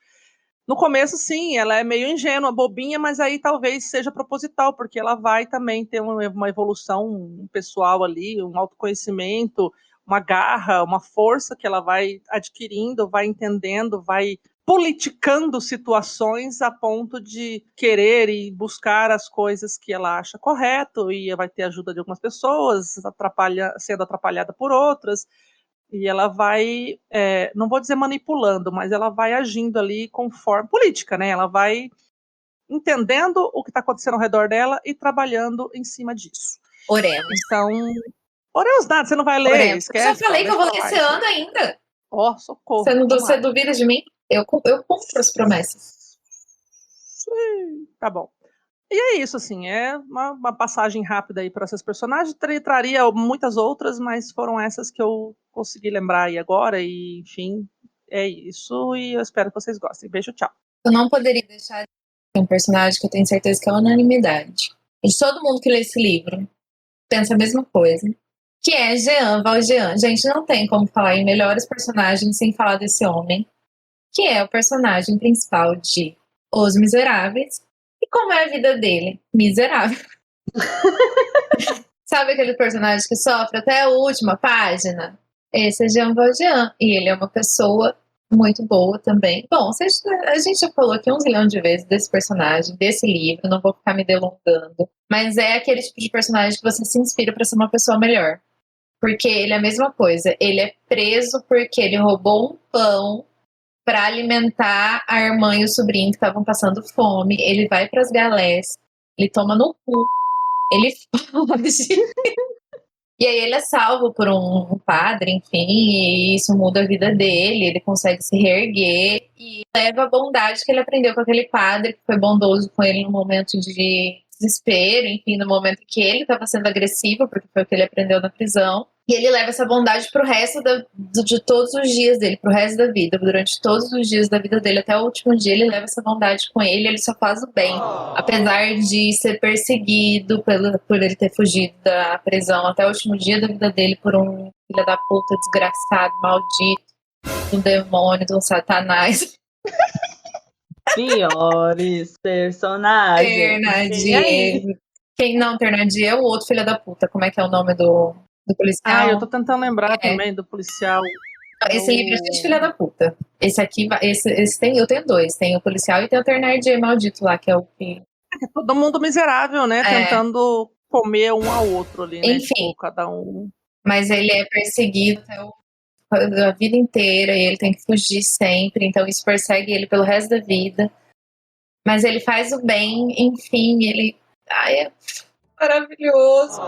No começo, sim, ela é meio ingênua, bobinha, mas aí talvez seja proposital, porque ela vai também ter uma evolução pessoal ali, um autoconhecimento, uma garra, uma força que ela vai adquirindo, vai entendendo, vai politicando situações a ponto de querer e buscar as coisas que ela acha correto, e vai ter ajuda de algumas pessoas, sendo atrapalhada por outras. E ela vai, não vou dizer manipulando, mas ela vai agindo ali conforme política, né? Ela vai entendendo o que está acontecendo ao redor dela e trabalhando em cima disso. Oremos. Então, oremos nada, você não vai ler, Oremos. esquece. Eu já falei que eu vou ler esse ano ainda. Ó, socorro. Você duvida de mim? Eu cumpro as promessas. Sim, tá bom. E é isso, assim, é uma passagem rápida aí por essas personagens. Traria muitas outras, mas foram essas que eu consegui lembrar aí agora. E, enfim, é isso. E eu espero que vocês gostem. Beijo, tchau. Eu não poderia deixar de ter um personagem que eu tenho certeza que é unanimidade. E todo mundo que lê esse livro pensa a mesma coisa. Que é Jean Valjean. Gente, não tem como falar em melhores personagens sem falar desse homem. Que é o personagem principal de Os Miseráveis. E como é a vida dele? Miserável. Sabe aquele personagem que sofre até a última página? Esse é Jean Valjean. E ele é uma pessoa muito boa também. Bom, a gente já falou aqui 1 zilhão de vezes desse personagem, desse livro, não vou ficar me delongando. Mas é aquele tipo de personagem que você se inspira para ser uma pessoa melhor. Porque ele é a mesma coisa. Ele é preso porque ele roubou um pão para alimentar a irmã e o sobrinho que estavam passando fome. Ele vai para as galés, ele toma no cu, ele foge. E aí ele é salvo por um padre, enfim, e isso muda a vida dele, ele consegue se reerguer e leva a bondade que ele aprendeu com aquele padre que foi bondoso com ele no momento de desespero, enfim, no momento que ele estava sendo agressivo, porque foi o que ele aprendeu na prisão. E ele leva essa bondade pro resto de todos os dias dele, pro resto da vida. Durante todos os dias da vida dele, até o último dia, ele leva essa bondade com ele, ele só faz o bem. Apesar de ser perseguido por ele ter fugido da prisão até o último dia da vida dele por um filho da puta desgraçado, maldito, um demônio, um satanás. Piores personagens. Ternadier. Quem não, Ternadier é o outro filho da puta. Como é que é o nome do policial? Eu tô tentando lembrar também do policial. Esse livro é cheio de filha da puta. Esse aqui, eu tenho 2. Tem o policial e tem o Ternadier maldito lá, que é o que... Todo mundo miserável, né? Tentando comer um ao outro ali, né? Enfim. Tipo, cada um. Mas ele é perseguido a vida inteira e ele tem que fugir sempre. Então isso persegue ele pelo resto da vida. Mas ele faz o bem, enfim, ele... Ai, é maravilhoso.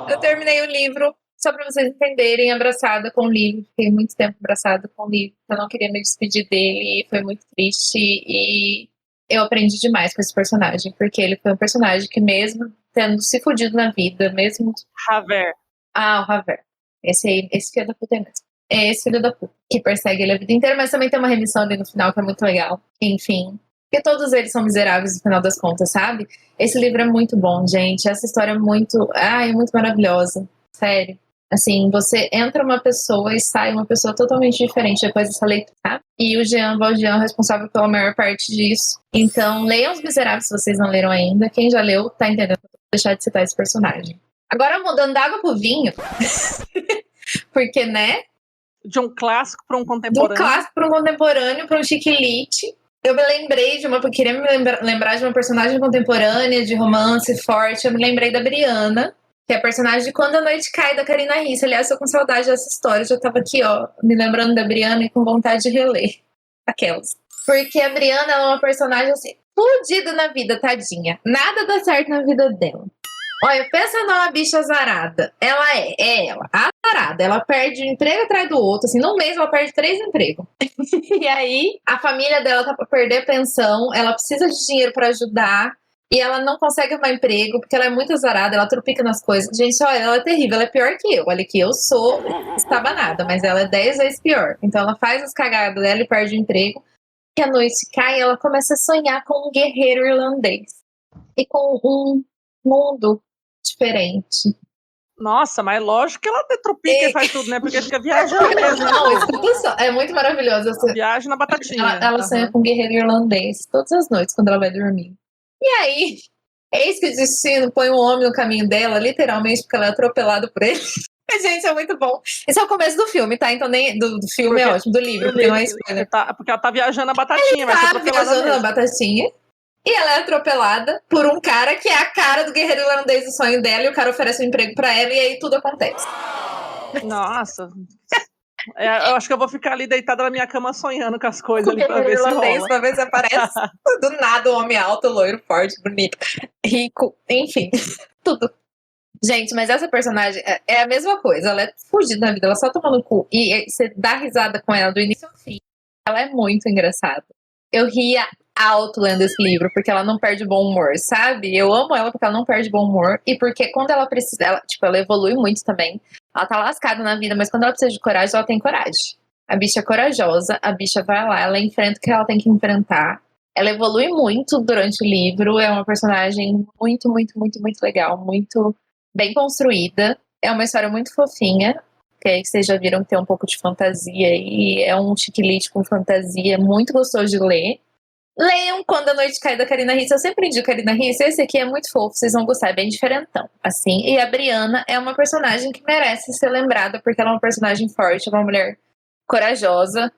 Eu terminei o livro, só para vocês entenderem, abraçada com o livro. Fiquei muito tempo abraçada com o livro. Eu não queria me despedir dele e foi muito triste. E eu aprendi demais com esse personagem, porque ele foi um personagem que, mesmo tendo se fudido na vida, mesmo... Javert. Ah, o Javert. Esse filho da puta é mesmo. É esse filho da puta que persegue ele a vida inteira, mas também tem uma remissão ali no final que é muito legal. Enfim, Porque todos eles são miseráveis no final das contas, sabe? Esse livro é muito bom, gente. Essa história é muito maravilhosa. Sério. Assim, você entra uma pessoa e sai uma pessoa totalmente diferente depois dessa leitura, tá? E o Jean Valjean é responsável pela maior parte disso. Então, leiam Os Miseráveis se vocês não leram ainda. Quem já leu, tá entendendo. Vou deixar de citar esse personagem. Agora, mudando da água pro vinho. Porque, né? De um clássico para um Do contemporâneo. clássico para um contemporâneo, para um chiquilite. Eu me lembrei porque queria me lembrar de uma personagem contemporânea, de romance forte. Eu me lembrei da Briana, que é a personagem de Quando a Noite Cai, da Karina Risse. Aliás, eu tô com saudade dessa história. Eu já tava aqui, ó, me lembrando da Briana e com vontade de reler aquelas. Porque a Briana, ela é uma personagem, assim, fodida na vida, tadinha. Nada dá certo na vida dela. Olha, pensa numa bicha azarada. Ela é ela, azarada. Ela perde um emprego atrás do outro. Assim, num mês ela perde 3 empregos. E aí, a família dela tá pra perder a pensão. Ela precisa de dinheiro pra ajudar. E ela não consegue arrumar emprego, porque ela é muito azarada. Ela trupica nas coisas. Gente, olha, ela é terrível. Ela é pior que eu. Olha que eu sou estabanada, mas ela é 10 vezes pior. Então ela faz as cagadas dela e perde o emprego. Que a noite cai e ela começa a sonhar com um guerreiro irlandês. E com um mundo diferente. Nossa, mas lógico que ela até tropica e faz tudo, né? Porque fica viajando mesmo. Não, escuta só. É muito maravilhoso. Viagem na batatinha. Ela sonha com um guerreiro irlandês todas as noites quando ela vai dormir. E aí, eis que o destino põe um homem no caminho dela, literalmente, porque ela é atropelada por ele. Gente, é muito bom. Esse é o começo do filme, tá? Então nem do filme Porque- é ótimo, do livro, porque não é spoiler. Porque ela tá viajando na batatinha, vai ser Tá atropelada viajando na mesmo. batatinha. E ela é atropelada por um cara que é a cara do guerreiro irlandês do sonho dela, e o cara oferece um emprego pra ela, e aí tudo acontece. Nossa. Eu acho que eu vou ficar ali deitada na minha cama sonhando com as coisas ali pra ver Guerreiro se irlandês, rola. pra ver se aparece do nada um homem alto, loiro, forte, bonito, rico, enfim, tudo. Gente, mas essa personagem é a mesma coisa, ela é fugida na vida, ela só toma no cu, e você dá risada com ela do início ao fim. Ela é muito engraçada. Eu ria alto lendo esse livro, porque ela não perde bom humor, sabe? Eu amo ela porque ela não perde bom humor, e porque quando ela precisa, ela evolui muito também. Ela tá lascada na vida, mas quando ela precisa de coragem, ela tem coragem. A bicha é corajosa, a bicha vai lá, ela enfrenta o que ela tem que enfrentar. Ela evolui muito durante o livro, é uma personagem muito, muito, muito, muito legal, muito bem construída. É uma história muito fofinha, que aí vocês já viram que tem um pouco de fantasia, e é um chiquilite com fantasia, muito gostoso de ler. Leiam Quando a Noite Cai, da Karina Risse. Eu sempre digo Karina Risse, esse aqui é muito fofo, vocês vão gostar, é bem diferentão, assim. E a Briana é uma personagem que merece ser lembrada, porque ela é uma personagem forte, é uma mulher corajosa,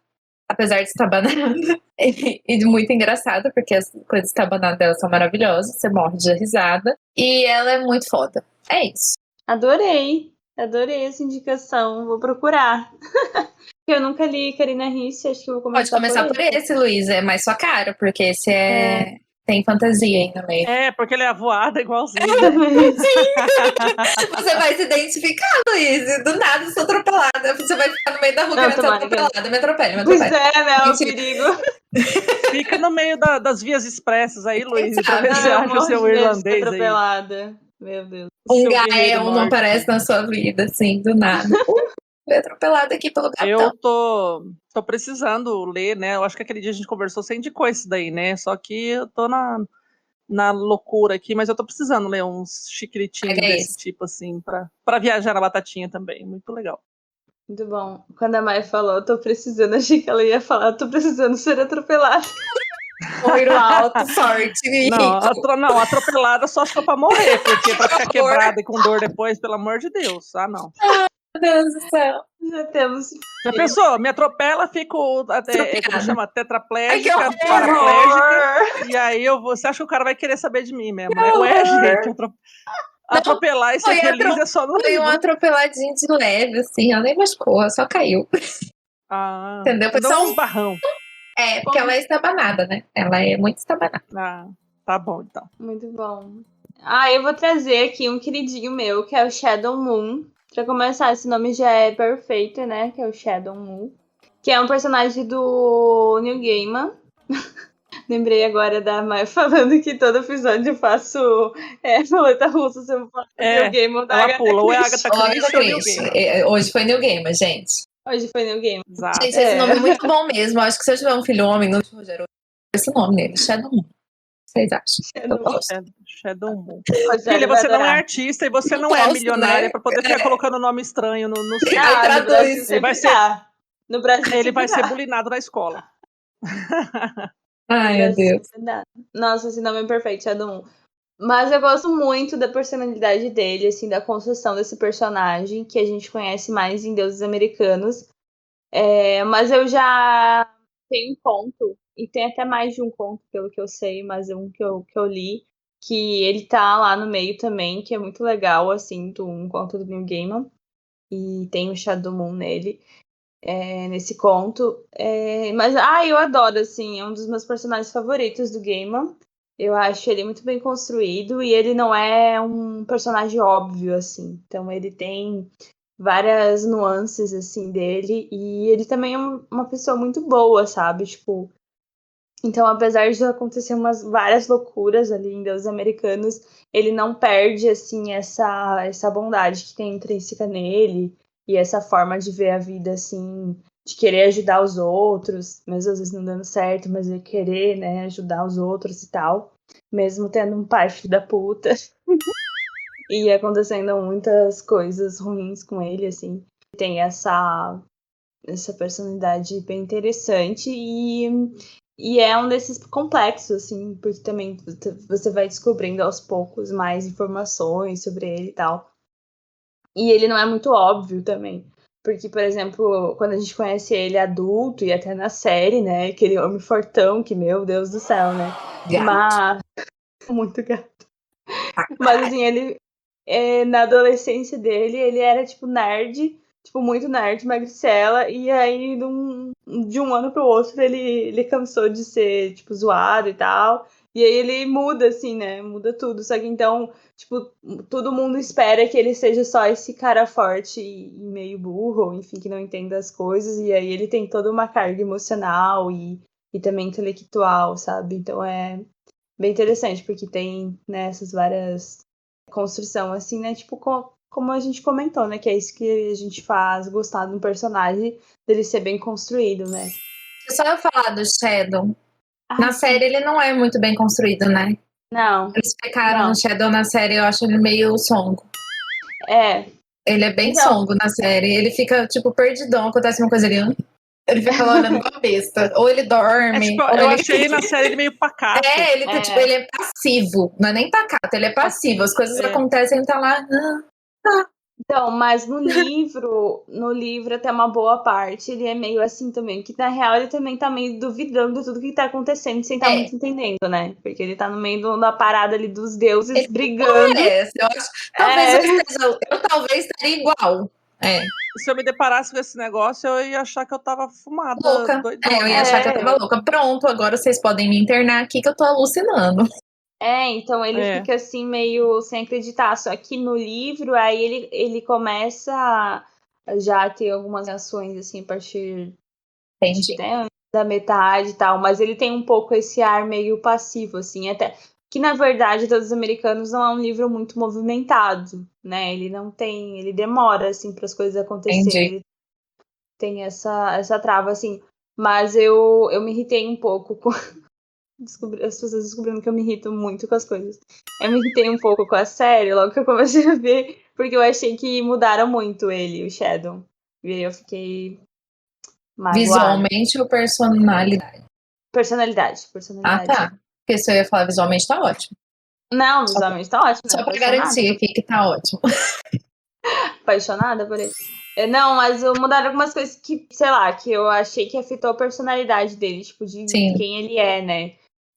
apesar de estabanada, e muito engraçada, porque as coisas estabanadas dela são maravilhosas, você morre de risada, e ela é muito foda. É isso. Adorei essa indicação, vou procurar. Eu nunca li Karina Risse, acho que eu vou Pode começar começar por esse, Luiz, é mais sua cara, porque esse tem fantasia aí no meio. É, porque ele é voada igualzinho. Você vai se identificar, Luiz. Do nada, eu sou atropelada. Você vai ficar no meio da rua Não, querendo ser tomara que- atropelada. Me atropele. Pois é, né? É um Mentira. perigo. Fica no meio das vias expressas aí, Luiz, Quem pra sabe? ver se Eu acha o morro seu de medo de ser irlandês aí. atropelada. Meu Deus. Um Seu guerreiro Gael não nórdico. aparece na sua vida, assim, do nada. Fui atropelada aqui pelo gatão. Eu tô precisando ler, né? Eu acho que aquele dia a gente conversou, você indicou isso daí, né? Só que eu tô na loucura aqui, mas eu tô precisando ler uns chiquiritinhos Pega desse esse. tipo, assim, pra viajar na batatinha também. Muito legal. Muito bom. Quando a Maia falou, eu tô precisando, achei que ela ia falar, eu tô precisando ser atropelada. Loiro alto, forte e Não, rico. não, atropelada só se for pra morrer, porque pra ficar Que horror. quebrada e com dor depois, pelo amor de Deus. Ah, não. Meu Deus do céu. Já temos. Já pensou? Me atropela, fico Estrupiada. como chama? Ai, que Tetraplégica, horror. paraplégica. E aí você acha que o cara vai querer saber de mim mesmo, né? Ué, gente, atropelar e ser foi feliz é só no Foi um livro. atropeladinho de leve, assim. Ela nem machucou, ela só caiu. Ah, Entendeu? Foi dá só uns barrão. É, porque ela é estabanada, né? Ela é muito estabanada. Ah, tá bom, então. Muito bom. Ah, eu vou trazer aqui um queridinho meu, que é o Shadow Moon. Pra começar, esse nome já é perfeito, né? Que é o Shadow Moon. Que é um personagem do Neil Gaiman. Lembrei agora da Maia falando que todo episódio eu faço roleta russa se eu falar Neil Gaiman da ela Agatha pula, ou é Christie. Agatha Olha, Christie ou Neil Cris. Gaiman. Hoje foi New Gamer, gente. Hoje foi Neil Gaiman. Exato. Gente, esse nome é muito bom mesmo. Acho que se eu tiver um filho homem, no Rogério, Esse nome dele, Shadow Moon. Vocês acham? Eu gosto. Shadow Moon. Rogério Filha, vai você não é adorar. artista e você não Não é posso, milionária né? pra poder ficar colocando nome estranho no site. Aí No traduz. Brasil Ele sempre vai ser- dá. No Brasil Ele sempre vai ser dá. bulinado na escola. Ai, meu Deus. Nossa, esse nome é perfeito, Shadow Moon. Mas eu gosto muito da personalidade dele, assim, da construção desse personagem, que a gente conhece mais em Deuses Americanos. Mas eu já tenho um conto, e tem até mais de um conto, pelo que eu sei, mas é um que eu li, que ele tá lá no meio também, que é muito legal, assim, um conto do Neil Gaiman. E tem o Shadow Moon nele. Nesse conto. Mas eu adoro, assim, é um dos meus personagens favoritos do Gaiman. Eu acho ele muito bem construído e ele não é um personagem óbvio, assim. Então ele tem várias nuances, assim, dele. E ele também é uma pessoa muito boa, sabe? Tipo, então, apesar de acontecer várias loucuras ali em Deuses Americanos, ele não perde, assim, essa bondade que tem intrínseca nele e essa forma de ver a vida, assim, de querer ajudar os outros, mesmo às vezes não dando certo, mas ele querer, né, ajudar os outros e tal, mesmo tendo um pai filho da puta e acontecendo muitas coisas ruins com ele, assim. Tem essa personalidade bem interessante e é um desses complexos, assim, porque também você vai descobrindo aos poucos mais informações sobre ele e tal. E ele não é muito óbvio também. Porque, por exemplo, quando a gente conhece ele adulto e até na série, né? Aquele homem fortão que, meu Deus do céu, né? Gato. Mas. Muito gato. Mas, assim, ele. Na adolescência dele, ele era, tipo, nerd. Tipo, muito nerd, magricela. E aí, de um ano pro outro, ele cansou de ser, tipo, zoado e tal. E aí ele muda, assim, né? Muda tudo. Só que então, tipo, todo mundo espera que ele seja só esse cara forte e meio burro, ou enfim, que não entenda as coisas. E aí ele tem toda uma carga emocional e também intelectual, sabe? Então é bem interessante, porque tem, né, essas várias construção, assim, né? Tipo, como a gente comentou, né? Que é isso que a gente faz gostar de um personagem, dele ser bem construído, né? Eu só ia falar do Shadow. Na sim. série ele não é muito bem construído, né? Não. Eles pecaram Não. no Shadow na série, eu acho ele meio songo. Ele é bem Então, songo na série. Ele fica, tipo, perdidão. Acontece uma coisa ali. Ele fica lá olhando com a besta. Ou ele dorme. Tipo, ou eu ele... achei na série ele meio pacato. Tipo, ele é passivo. Não é nem pacato, ele é passivo. As coisas acontecem e tá lá. Então, mas no livro até uma boa parte, ele é meio assim também, que na real ele também tá meio duvidando tudo que tá acontecendo, sem estar muito entendendo, né? Porque ele tá no meio da parada ali dos deuses Ele brigando. eu acho, eu talvez estaria igual. Se eu me deparasse com esse negócio, eu ia achar que eu tava fumada, louca. doidona. Eu ia achar que eu tava louca. Pronto, agora vocês podem me internar aqui que eu tô alucinando. Então ele fica assim meio sem acreditar. Só que no livro, aí ele começa a já ter algumas ações assim a partir da metade e tal. Mas ele tem um pouco esse ar meio passivo, assim, até que na verdade Todos os Americanos não é um livro muito movimentado, né? Ele não tem, ele demora assim para as coisas acontecerem. Ele tem essa trava assim. Mas eu me irritei um pouco com as pessoas descobrindo que eu me irrito muito com as coisas. Eu me irritei um pouco com a série, logo que eu comecei a ver, porque eu achei que mudaram muito ele, o Shadow. E aí eu fiquei magoada. Visualmente ou personalidade? Personalidade. Ah, tá. Porque se eu ia falar visualmente, tá ótimo. Não, visualmente tá ótimo. Só pra garantir aqui que tá ótimo. Apaixonada por ele. Não, mas mudaram algumas coisas que, sei lá, que eu achei que afetou a personalidade dele, tipo, de quem ele é, né?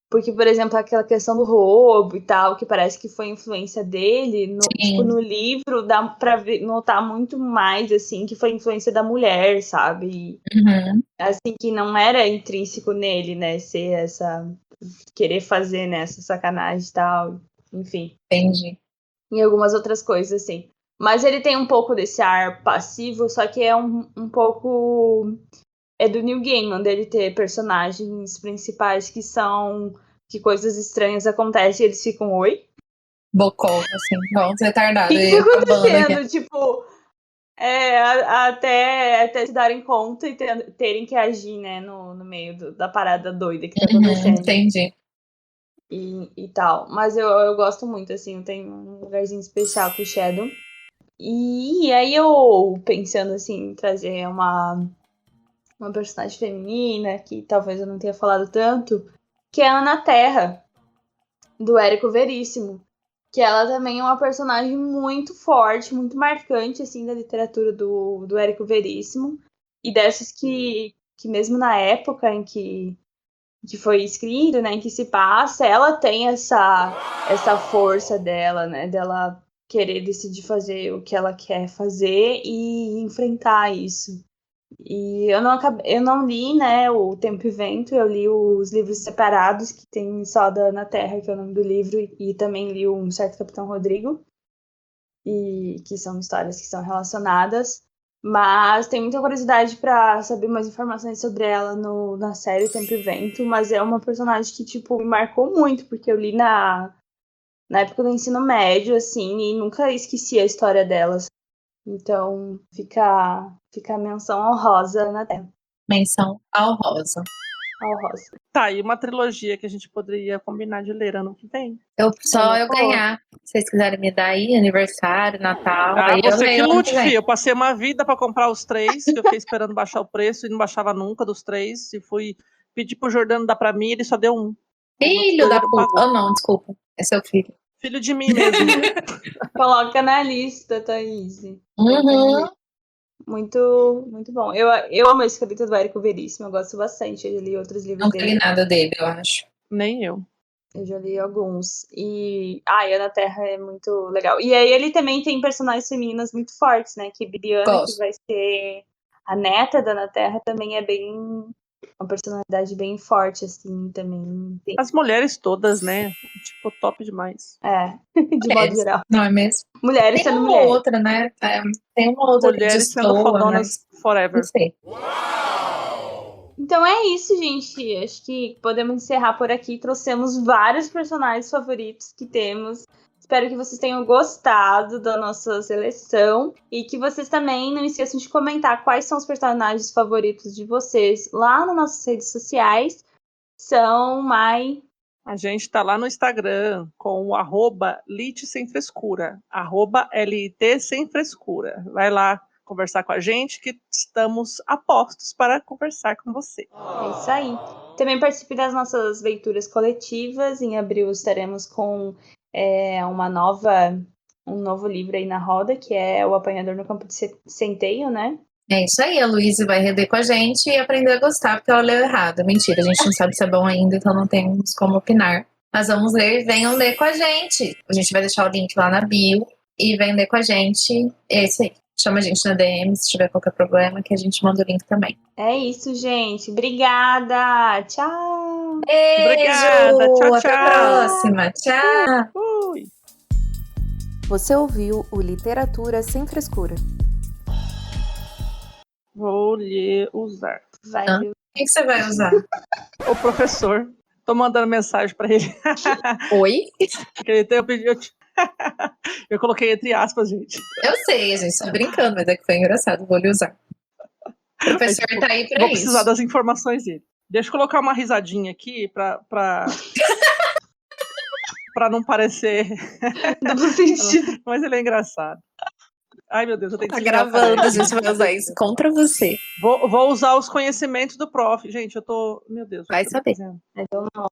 Porque, por exemplo, aquela questão do roubo e tal, que parece que foi influência dele, no livro dá pra notar muito mais, assim, que foi influência da mulher, sabe? Assim, que não era intrínseco nele, né? Ser querer fazer, né? Essa sacanagem e tal, enfim. Entendi. E algumas outras coisas, assim. Mas ele tem um pouco desse ar passivo, só que é um pouco... É do Neil Gaiman, dele ter personagens principais que coisas estranhas acontecem e eles ficam, oi? Bocó, assim, igual uns retardados. O que tá acontecendo? Tipo, Até se darem conta e terem que agir, né, no meio da parada doida que tá acontecendo. Entendi. E tal. Mas eu gosto muito, assim, eu tenho um lugarzinho especial com o Shadow. E aí eu pensando, assim, em trazer uma personagem feminina, que talvez eu não tenha falado tanto, que é a Ana Terra, do Érico Veríssimo. Que ela também é uma personagem muito forte, muito marcante, assim, da literatura do Érico Veríssimo. E dessas que mesmo na época em que foi escrito, né, em que se passa, ela tem essa força dela, né, dela querer decidir fazer o que ela quer fazer e enfrentar isso. E eu não li, né, o Tempo e Vento, eu li os livros separados, que tem só da Ana Terra, que é o nome do livro, e também li Um Certo Capitão Rodrigo, e que são histórias que são relacionadas. Mas tem muita curiosidade para saber mais informações sobre ela na série Tempo e Vento, mas é uma personagem que, tipo, me marcou muito, porque eu li na época do ensino médio, assim, e nunca esqueci a história delas. Então, fica a menção honrosa na Terra. Menção honrosa. Honrosa. Tá, e uma trilogia que a gente poderia combinar de ler ano que vem. Só eu ganhar. Se vocês quiserem me dar aí, aniversário, Natal, aí eu você que leio ano lute, que vem. filho. Eu passei uma vida pra comprar os 3, que eu fiquei esperando baixar o preço e não baixava nunca dos 3. E fui pedir pro Jordano dar pra mim, ele só deu um. Filho da puta. Oh, não, desculpa. É seu filho. Filho de mim mesmo. Coloca na lista, Thaís. Uhum. Muito, muito bom. Eu amo a escrita do Érico Veríssimo, eu gosto bastante. Eu li outros livros Não dele. li nada dele, eu acho. Nem eu. Eu já li alguns. E Ana Terra é muito legal. E aí ele também tem personagens femininas muito fortes, né? Que Bibiana, Gosto. que vai ser a neta da Ana Terra, também é bem uma personalidade bem forte, assim, também. As mulheres todas, né? Tipo, top demais. De modo geral. Não é mesmo? Mulheres Tem sendo uma mulheres. outra, né? Tem uma outra Mulheres que sendo destoa, fodonas mas forever. não sei. Então é isso, gente. Acho que podemos encerrar por aqui. Trouxemos vários personagens favoritos que temos. Espero que vocês tenham gostado da nossa seleção e que vocês também não esqueçam de comentar quais são os personagens favoritos de vocês lá nas nossas redes sociais. São Mai. A gente tá lá no Instagram com o @lit sem frescura. @LIT sem frescura. Vai lá conversar com a gente que estamos a postos para conversar com você. É isso aí. Também participe das nossas leituras coletivas. Em abril estaremos com um novo livro aí na roda, que é O Apanhador no Campo de Centeio, né? É isso aí, a Luísa vai reler com a gente e aprender a gostar, porque ela leu errado. Mentira, a gente não sabe se é bom ainda, então não temos como opinar. Mas vamos ler, venham ler com a gente. A gente vai deixar o link lá na bio e vem ler com a gente. É isso aí. Chama a gente na DM se tiver qualquer problema, que a gente manda o link também. É isso, gente. Obrigada. Tchau. Beijo! Obrigada. Tchau, Até a tchau. próxima. Tchau! Ui. Você ouviu o Literatura Sem Frescura. Vou lhe usar. Vai, Hã? viu? O que você vai usar? O professor. Tô mandando mensagem para ele. Oi? Eu pedi. Eu coloquei entre aspas, gente. Eu sei, a gente só brincando, mas é que foi engraçado, vou lhe usar. O professor tá aí pra Vou isso. precisar das informações dele. Deixa eu colocar uma risadinha aqui pra não parecer. Duplo sentido. Mas ele é engraçado. Ai, meu Deus, eu tenho que Tá desligar o gravando, aparelho. a gente vai usar isso contra você. Vou usar os conhecimentos do prof. Gente, eu tô. Meu Deus. Vai o que eu tô saber. fazendo? Então, não.